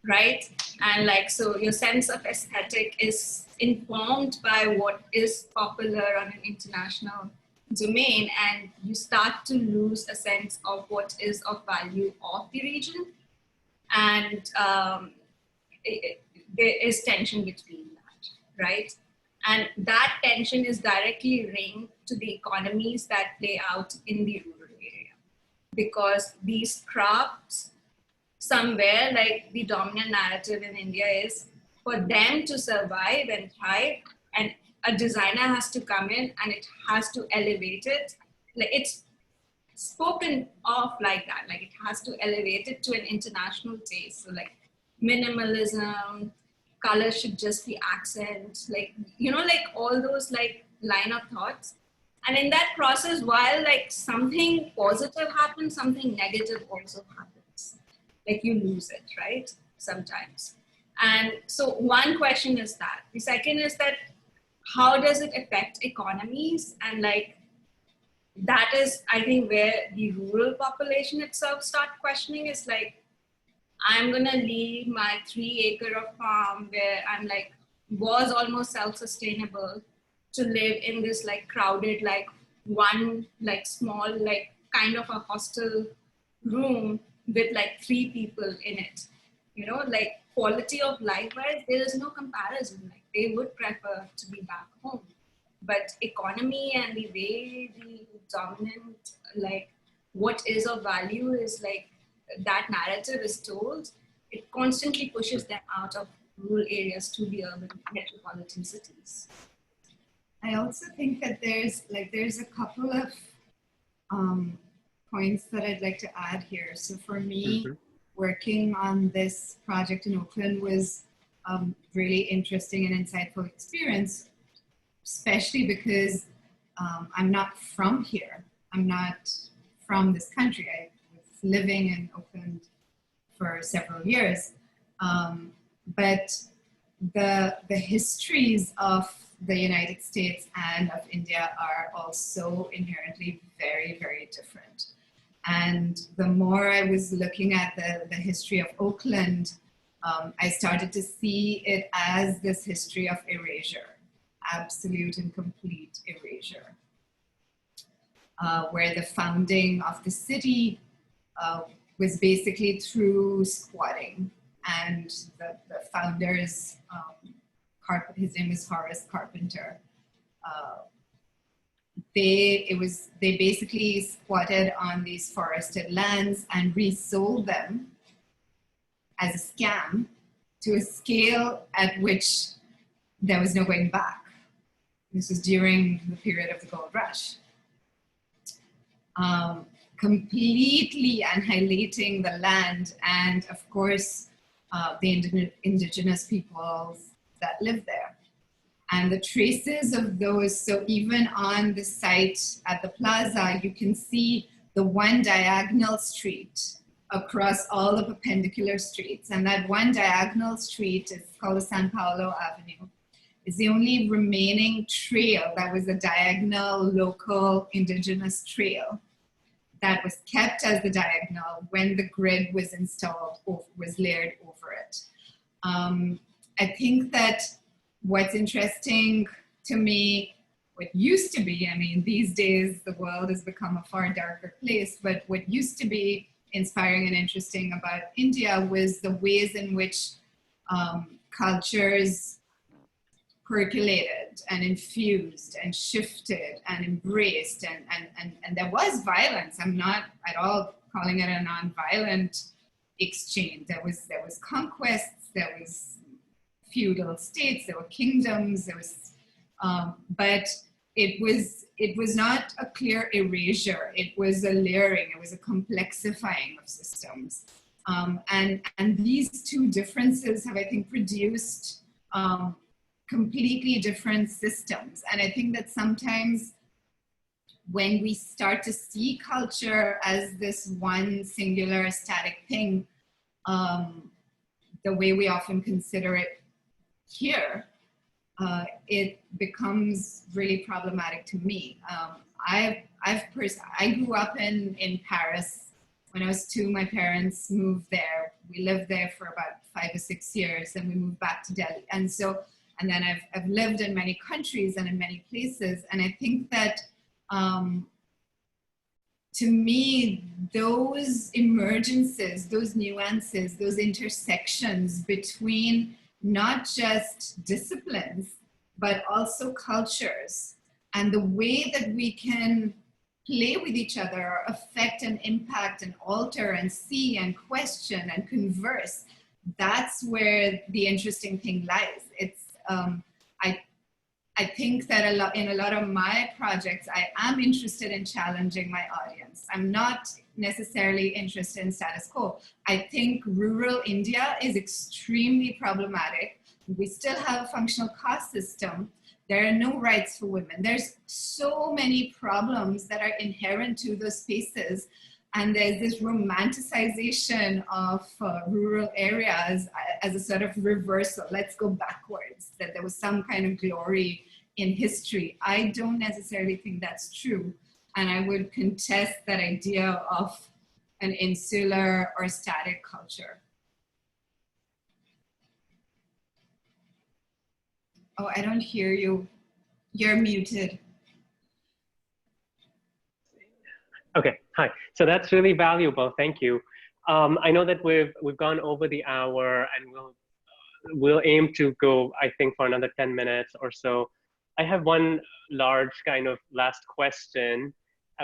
Right? And like, so your sense of aesthetic is informed by what is popular on an international domain, and you start to lose a sense of what is of value of the region. And there is tension between that, right? And that tension is directly linked to the economies that play out in the rural area. Because these crafts, somewhere like the dominant narrative in India is for them to survive and thrive, and a designer has to come in and it has to elevate it. Like it's spoken of like that, like it has to elevate it to an international taste. So like minimalism, color should just be accent, like, you know, like all those like line of thoughts. And in that process, while like something positive happens, something negative also happens. Like you lose it, right? Sometimes. And so one question is that. The second is that how does it affect economies? And like, that is, I think, where the rural population itself start questioning is like, I'm gonna leave my 3-acre of farm where I'm like, was almost self-sustainable to live in this like crowded, like one, like small, like kind of a hostel room with like 3 people in it. You know, like quality of life wise, there is no comparison. Like they would prefer to be back home. But economy and the way the dominant, like what is of value is like that narrative is told, it constantly pushes them out of rural areas to the urban metropolitan cities. I also think that there's a couple of points that I'd like to add here. So for me, working on this project in Oakland was really interesting and insightful experience, especially because I'm not from here. I'm not from this country. I was living in Oakland for several years. But the histories of the United States and of India are also inherently very, very different. And the more I was looking at the history of Oakland, I started to see it as this history of erasure, absolute and complete erasure, where the founding of the city was basically through squatting. And the founders, his name is Horace Carpenter. They basically squatted on these forested lands and resold them as a scam to a scale at which there was no going back. This was during the period of the gold rush. Completely annihilating the land and, of course, the indigenous peoples that live there. And the traces of those, so even on the site at the plaza, you can see the one diagonal street across all the perpendicular streets. And that one diagonal street is called the San Paulo Avenue. It's the only remaining trail that was a diagonal local indigenous trail that was kept as the diagonal when the grid was installed, was layered over it. I think that what's interesting to me, what used to be, I mean, these days the world has become a far darker place, but what used to be inspiring and interesting about India was the ways in which cultures percolated and infused and shifted and embraced, and there was violence. I'm not at all calling it a non-violent exchange. There was conquests, there was feudal states, there were kingdoms, there was, but it was not a clear erasure. It was a layering. It was a complexifying of systems, and these two differences have, I think, produced completely different systems. And I think that sometimes when we start to see culture as this one singular static thing, the way we often consider it here, it becomes really problematic to me. I grew up in Paris. When I was 2, my parents moved there. We lived there for about 5 or 6 years, and we moved back to Delhi. And then I've lived in many countries and in many places. And I think that to me, those emergences, those nuances, those intersections between not just disciplines, but also cultures, and the way that we can play with each other, affect and impact and alter and see and question and converse. That's where the interesting thing lies. It's, I think that in a lot of my projects, I am interested in challenging my audience. I'm not necessarily interested in status quo. I think rural India is extremely problematic. We still have a functional caste system. There are no rights for women. There's so many problems that are inherent to those spaces. And there's this romanticization of rural areas as a sort of reversal. Let's go backwards, that there was some kind of glory in history. I don't necessarily think that's true. And I would contest that idea of an insular or static culture. Oh, I don't hear you. You're muted. Okay, hi. So that's really valuable. Thank you. I know that we've gone over the hour, and we'll aim to go, I think, for another 10 minutes or so. I have one large kind of last question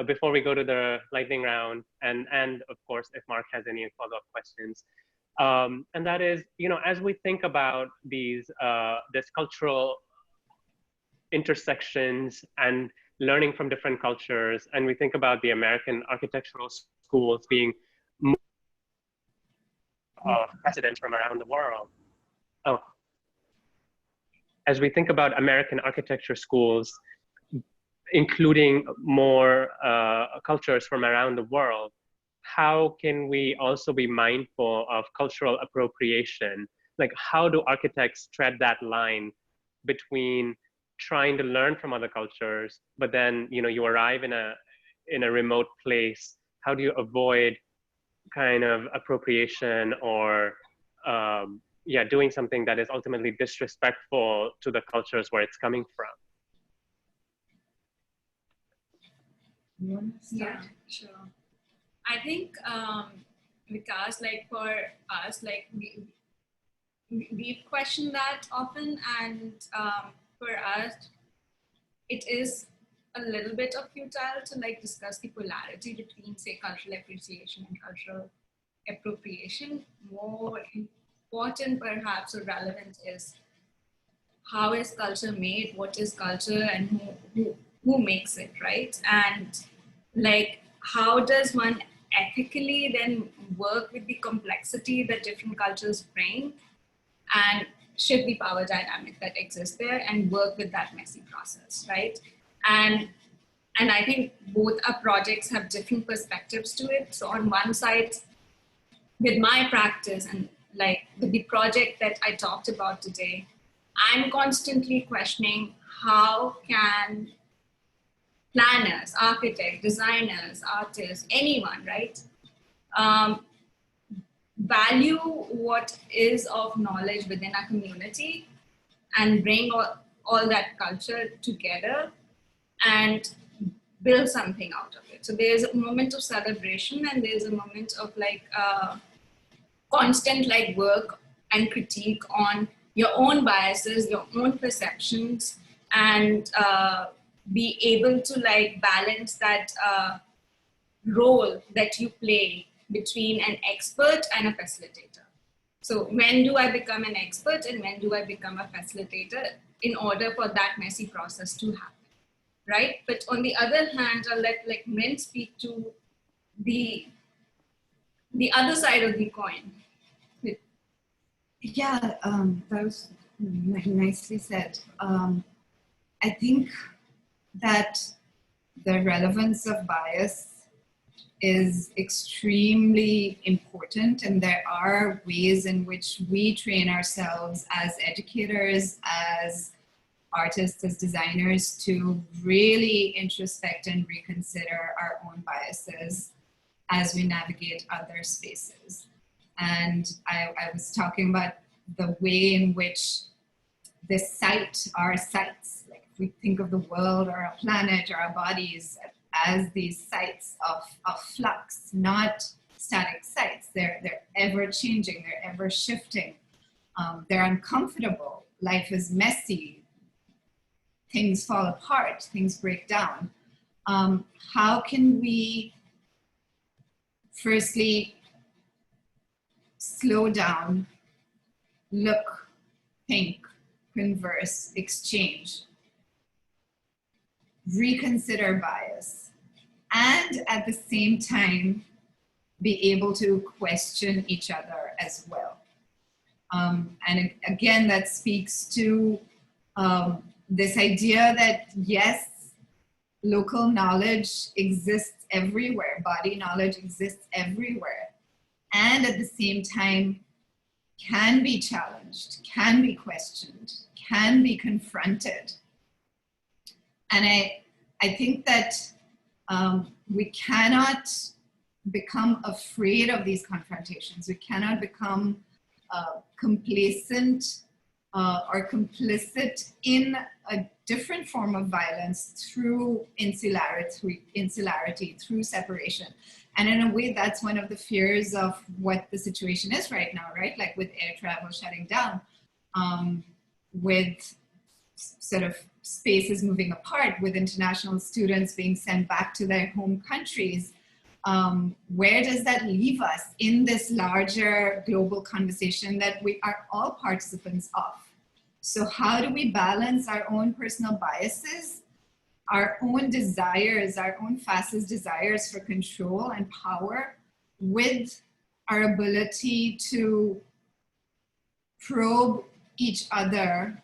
before we go to the lightning round, and of course, if Mark has any follow-up questions. And that is, you know, as we think about these this cultural intersections and learning from different cultures, and we think about the American architectural schools being precedents from around the world. Oh, as we think about American architecture schools, including more cultures from around the world, how can we also be mindful of cultural appropriation? Like, how do architects tread that line between trying to learn from other cultures, but then, you know, you arrive in a remote place? How do you avoid kind of appropriation or yeah, doing something that is ultimately disrespectful to the cultures where it's coming from? Yeah, sure. I think because, like, for us, like we've questioned that often, and for us, it is a little bit of futile to like discuss the polarity between, say, cultural appreciation and cultural appropriation. More important, perhaps, or relevant is how is culture made, what is culture, and who makes it, right? And like, how does one ethically then work with the complexity that different cultures bring and shift the power dynamic that exists there and work with that messy process, right? And I think both our projects have different perspectives to it. So on one side, with my practice and like with the project that I talked about today, I'm constantly questioning how can planners, architects, designers, artists, anyone, right, value what is of knowledge within our community and bring all that culture together and build something out of it. So there's a moment of celebration, and there's a moment of like constant like work and critique on your own biases, your own perceptions, and be able to like balance that role that you play between an expert and a facilitator. So when do I become an expert and when do I become a facilitator in order for that messy process to happen, right? But on the other hand, I'll let like Mrin speak to the other side of the coin. Yeah, that was nicely said. I think that the relevance of bias is extremely important, and there are ways in which we train ourselves as educators, as artists, as designers, to really introspect and reconsider our own biases as we navigate other spaces. And I was talking about the way in which the site, our sites, like if we think of the world or our planet or our bodies as these sites of flux, not static sites. They're ever changing, they're ever shifting. They're uncomfortable. Life is messy. things fall apart, things break down. How can we firstly slow down, look, think, converse, exchange, reconsider bias, and at the same time be able to question each other as well. And again, that speaks to this idea that yes, local knowledge exists everywhere, body knowledge exists everywhere, and at the same time can be challenged, can be questioned, can be confronted. And I think that we cannot become afraid of these confrontations. We cannot become complacent or complicit in a different form of violence through insularity, through separation. And in a way, that's one of the fears of what the situation is right now, right? Like with air travel shutting down, with sort of spaces moving apart, with international students being sent back to their home countries. Where does that leave us in this larger global conversation that we are all participants of? So how do we balance our own personal biases, our own desires, our own fascist desires for control and power, with our ability to probe each other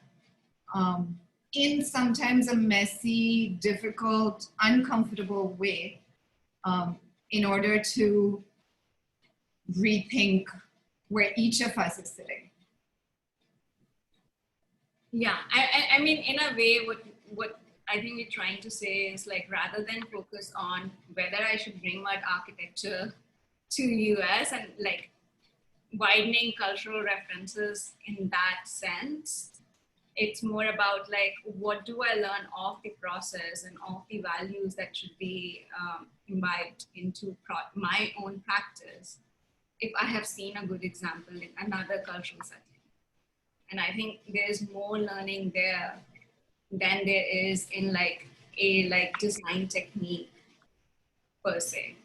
in sometimes a messy, difficult, uncomfortable way, in order to rethink where each of us is sitting? Yeah, I mean, in a way, what I think you're trying to say is like, rather than focus on whether I should bring mud architecture to US and like widening cultural references in that sense, it's more about like, what do I learn of the process and of the values that should be imbibed into my own practice if I have seen a good example in another cultural setting. And I think there's more learning there than there is in like a design technique per se,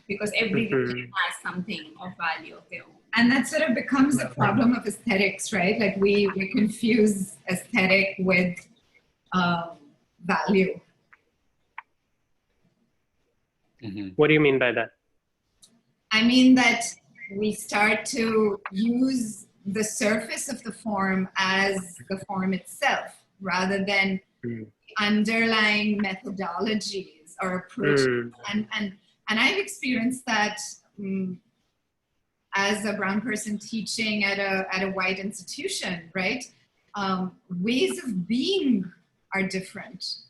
because every region has something of value of their own. And that sort of becomes a problem of aesthetics, right? Like we confuse aesthetic with value. Mm-hmm. What do you mean by that? I mean that we start to use the surface of the form as the form itself, rather than underlying methodologies or approaches. And I've experienced that as a brown person teaching at a white institution, right? Ways of being are different.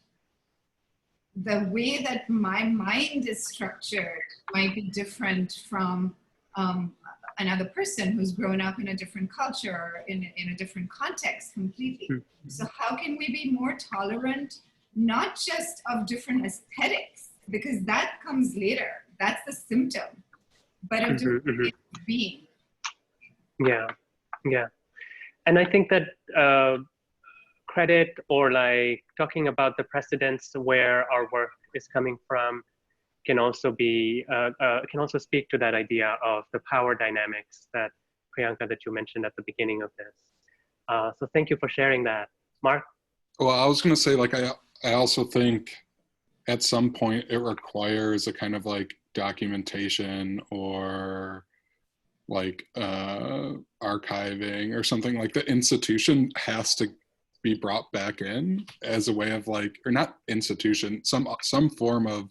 The way that my mind is structured might be different from another person who's grown up in a different culture or in a different context completely. So how can we be more tolerant, not just of different aesthetics, because that comes later, that's the symptom, but of different ways of being. Yeah. And I think that credit, or like talking about the precedents where our work is coming from, can also be can also speak to that idea of the power dynamics that Priyanka, that you mentioned at the beginning of this. So thank you for sharing that, Mark. Well, I was going to say, like, I also think at some point it requires a kind of like documentation or like archiving or something. Like the institution has to be brought back in as a way of like, or not institution, some form of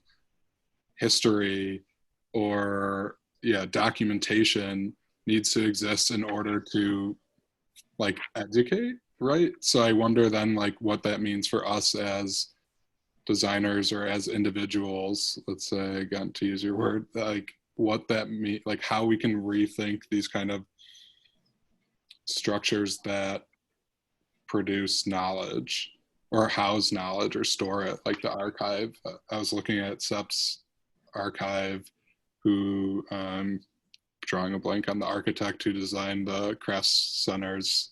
history or documentation needs to exist in order to like educate, right? So I wonder then like what that means for us as designers or as individuals, let's say, again, to use your word, like what that means, like how we can rethink these kind of structures that produce knowledge or house knowledge or store it, like the archive. I was looking at Sep's archive, who drawing a blank on the architect who designed the Crafts Center's,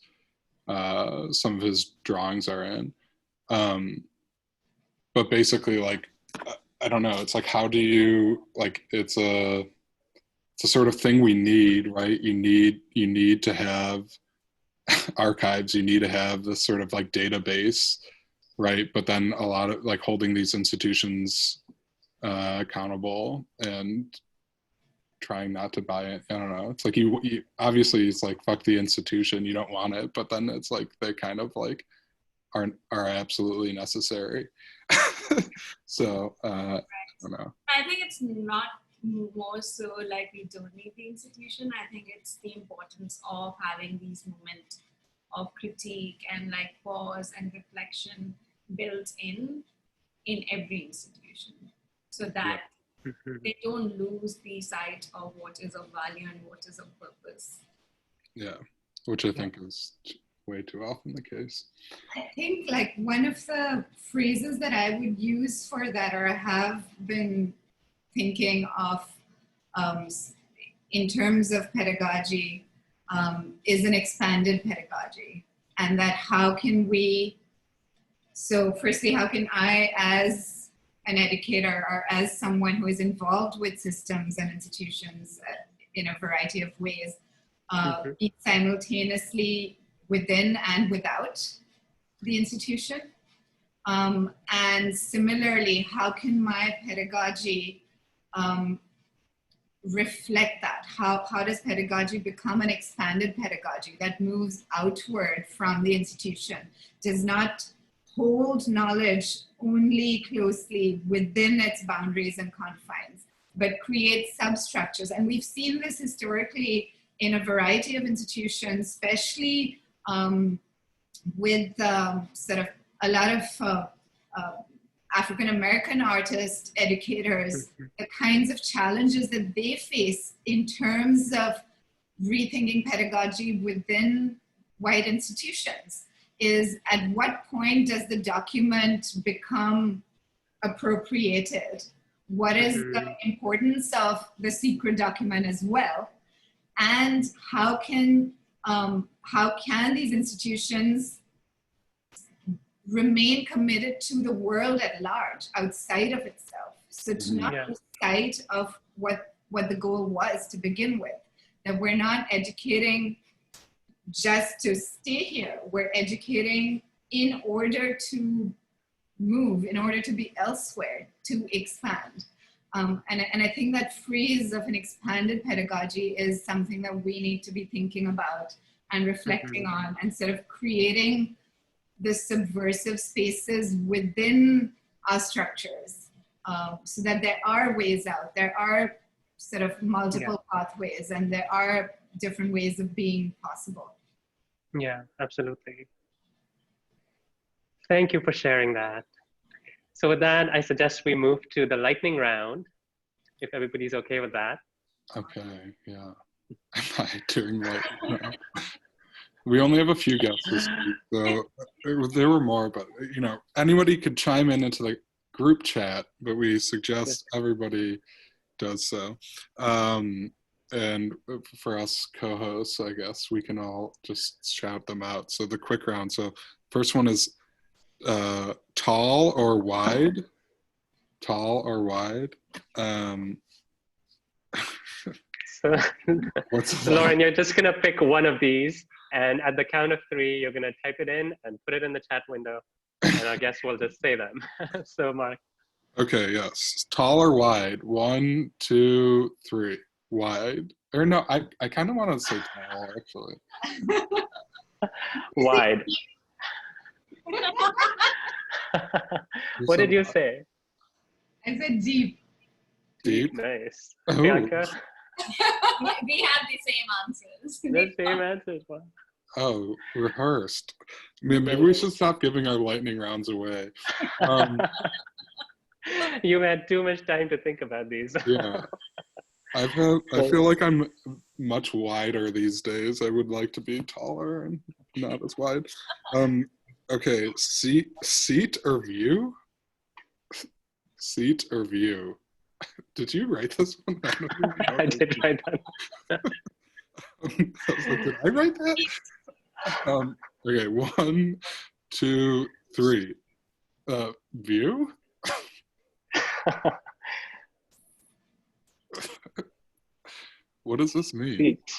some of his drawings are in. but basically like, I don't know, it's like, how do you, like, it's a sort of thing we need, right? You need to have archives, you need to have this sort of like database, right? But then a lot of like holding these institutions accountable and trying not to buy it. I don't know. It's like you obviously it's like fuck the institution, you don't want it, but then it's like they kind of like are absolutely necessary. So I don't know. I think it's not more so like we don't need the institution. I think it's the importance of having these moments of critique and like pause and reflection built in every institution, so that they don't lose the sight of what is of value and what is of purpose. Yeah, which I think is way too often the case. I think like one of the phrases that I would use for that, or I have been thinking of in terms of pedagogy, is an expanded pedagogy. And that how can we, so firstly, how can I as an educator or as someone who is involved with systems and institutions in a variety of ways, be simultaneously within and without the institution? And similarly, how can my pedagogy reflect that? How does pedagogy become an expanded pedagogy that moves outward from the institution, does not hold knowledge only closely within its boundaries and confines, but creates substructures? And we've seen this historically in a variety of institutions, especially with sort of a lot of African-American artists, educators, the kinds of challenges that they face in terms of rethinking pedagogy within white institutions is, at what point does the document become appropriated? What is the importance of the secret document as well? And how can these institutions remain committed to the world at large, outside of itself? So to not lose sight of what the goal was to begin with, that we're not educating just to stay here, we're educating in order to move, in order to be elsewhere, to expand. And I think that phrase of an expanded pedagogy is something that we need to be thinking about and reflecting on, and sort of creating the subversive spaces within our structures, so that there are ways out, there are sort of multiple pathways, and there are different ways of being possible. Yeah, absolutely. Thank you for sharing that. So with that, I suggest we move to the lightning round, if everybody's okay with that. Okay, yeah. Am I doing lightning round? We only have a few guests this week, so there were more, but you know, anybody could chime in into the group chat, but we suggest everybody does so. And for us co-hosts, I guess we can all just shout them out. So the quick round. So first one is tall or wide? Tall or wide? So, What's Lauren, you're just gonna pick one of these, and at the count of 3, you're gonna type it in and put it in the chat window, and I guess we'll just say them. So Mark. Okay, yes. Tall or wide? 1, 2, 3. Wide. Or no, I kind of want to say tall, actually. Wide. What did you say? I said deep. Deep? Nice. Oh. Priyanka? We have the same answers. The same answers. Wow. Oh, rehearsed. Maybe we should stop giving our lightning rounds away. You had too much time to think about these. Yeah. I feel like I'm much wider these days. I would like to be taller and not as wide. Okay, seat or view? Seat or view? Did you write this one? I don't even know. I did write that. I was like, did I write that? Okay, 1, 2, 3. View? What does this mean? Sweet.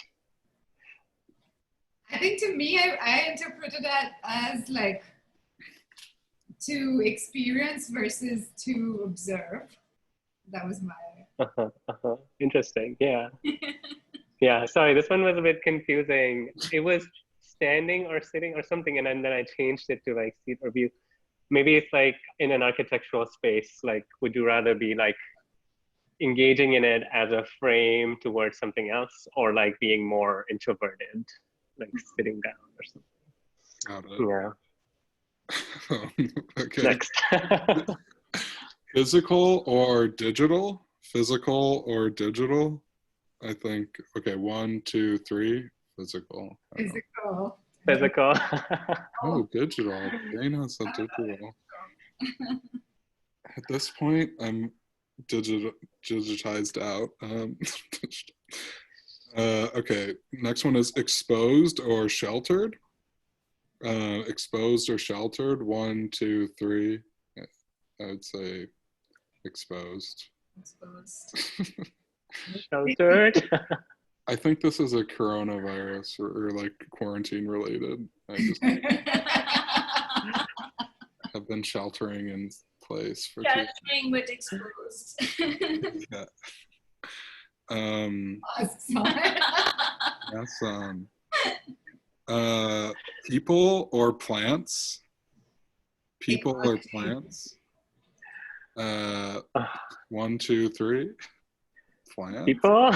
I think to me, I interpreted that as like to experience versus to observe. That was my. Interesting. Yeah. Yeah. Sorry, this one was a bit confusing. It was standing or sitting or something, and then I changed it to like seat or view. Maybe it's like in an architectural space. Like, would you rather be like engaging in it as a frame towards something else, or like being more introverted, like sitting down or something? Got it. Yeah. Okay. Next. Physical or digital? Physical or digital? I think, okay, 1, 2, 3, physical. Physical. Physical. Oh, digital. Dana said digital. At this point, I'm digitized out. Okay, next one is exposed or sheltered. Exposed or sheltered. 1, 2, 3. I would say exposed. Sheltered. I think this is a coronavirus or like quarantine related. I just have been sheltering in place for Sheltering but exposed. Yeah. Yes. People or plants? People or plants? 1, 2, 3. Plants. People.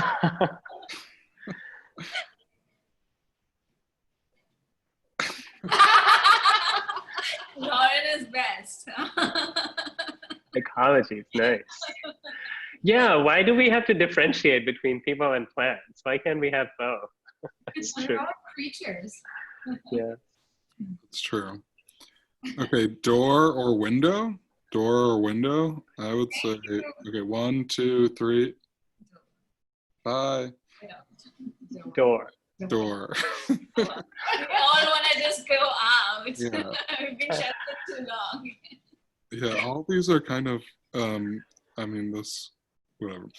Lauren is best. Ecology is nice. Yeah, why do we have to differentiate between people and plants? Why can't we have both? That's They're true. all creatures. Yeah. It's true. Okay, door or window? Door or window? I would say, okay, 1, 2, 3. Bye. Door. Door. We all want to just go out. Yeah. We've been sheltered too long. Yeah, all these are kind of, I mean, this, whatever.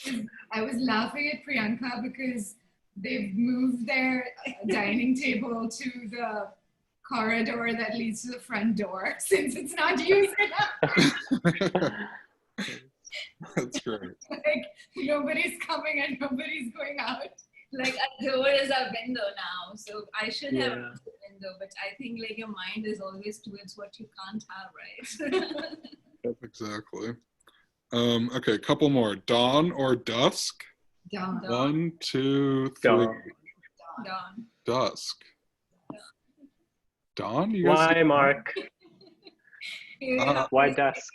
I was laughing at Priyanka because they've moved their dining table to the corridor that leads to the front door since it's not used enough. That's great. Like nobody's coming and nobody's going out. Like a door is a window now, so I should have Yeah. a window, but I think like your mind is always towards what you can't have, right? Exactly. Okay, couple more. Dawn or dusk? Dawn. 1, 2, 3. Dawn. Dawn. Dusk. Dawn? You guys Why, say Mark? Yeah. Why dusk?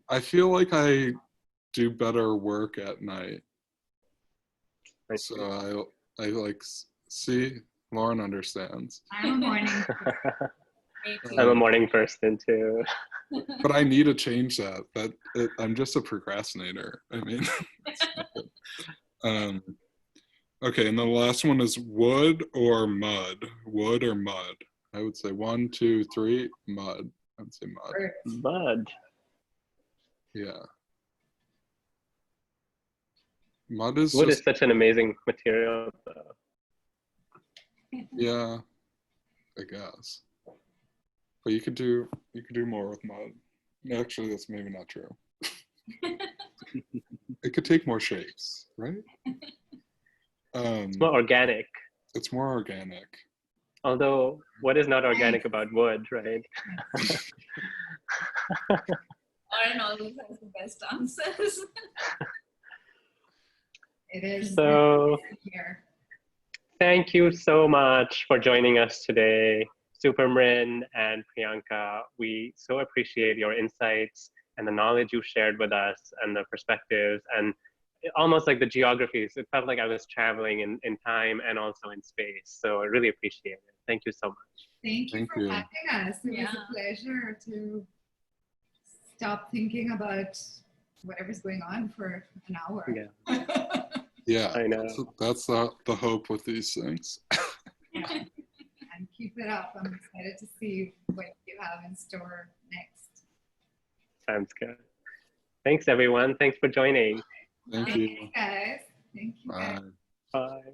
I feel like I do better work at night. I see. So I like, see, Lauren understands. I'm a morning. I'm a morning person too. But I need to change that. I'm just a procrastinator. I mean, okay, and the last one is wood or mud. Wood or mud. I would say 1, 2, 3, mud. I would say mud. Mud. Yeah. Mud is Wood just, is such an amazing material, though. yeah, I guess. But you could do more with mud. Actually, that's maybe not true. It could take more shapes, right? It's more organic. It's more organic. Although, what is not organic about wood, right? Lauren always has the best answers. It is So, here. thank you so much for joining us today, Supermrin and Priyanka. We so appreciate your insights and the knowledge you shared with us and the perspectives and almost like the geographies. It felt like I was traveling in time and also in space. So I really appreciate it. Thank you so much. Thank you Thank for you. having us. It was a pleasure to stop thinking about whatever's going on for an hour. Yeah. Yeah, I know. that's the hope with these things. And keep it up. I'm excited to see what you have in store next. Sounds good. Thanks, everyone. Thanks for joining. Thank you. Guys. Thank you, guys. Bye. Bye.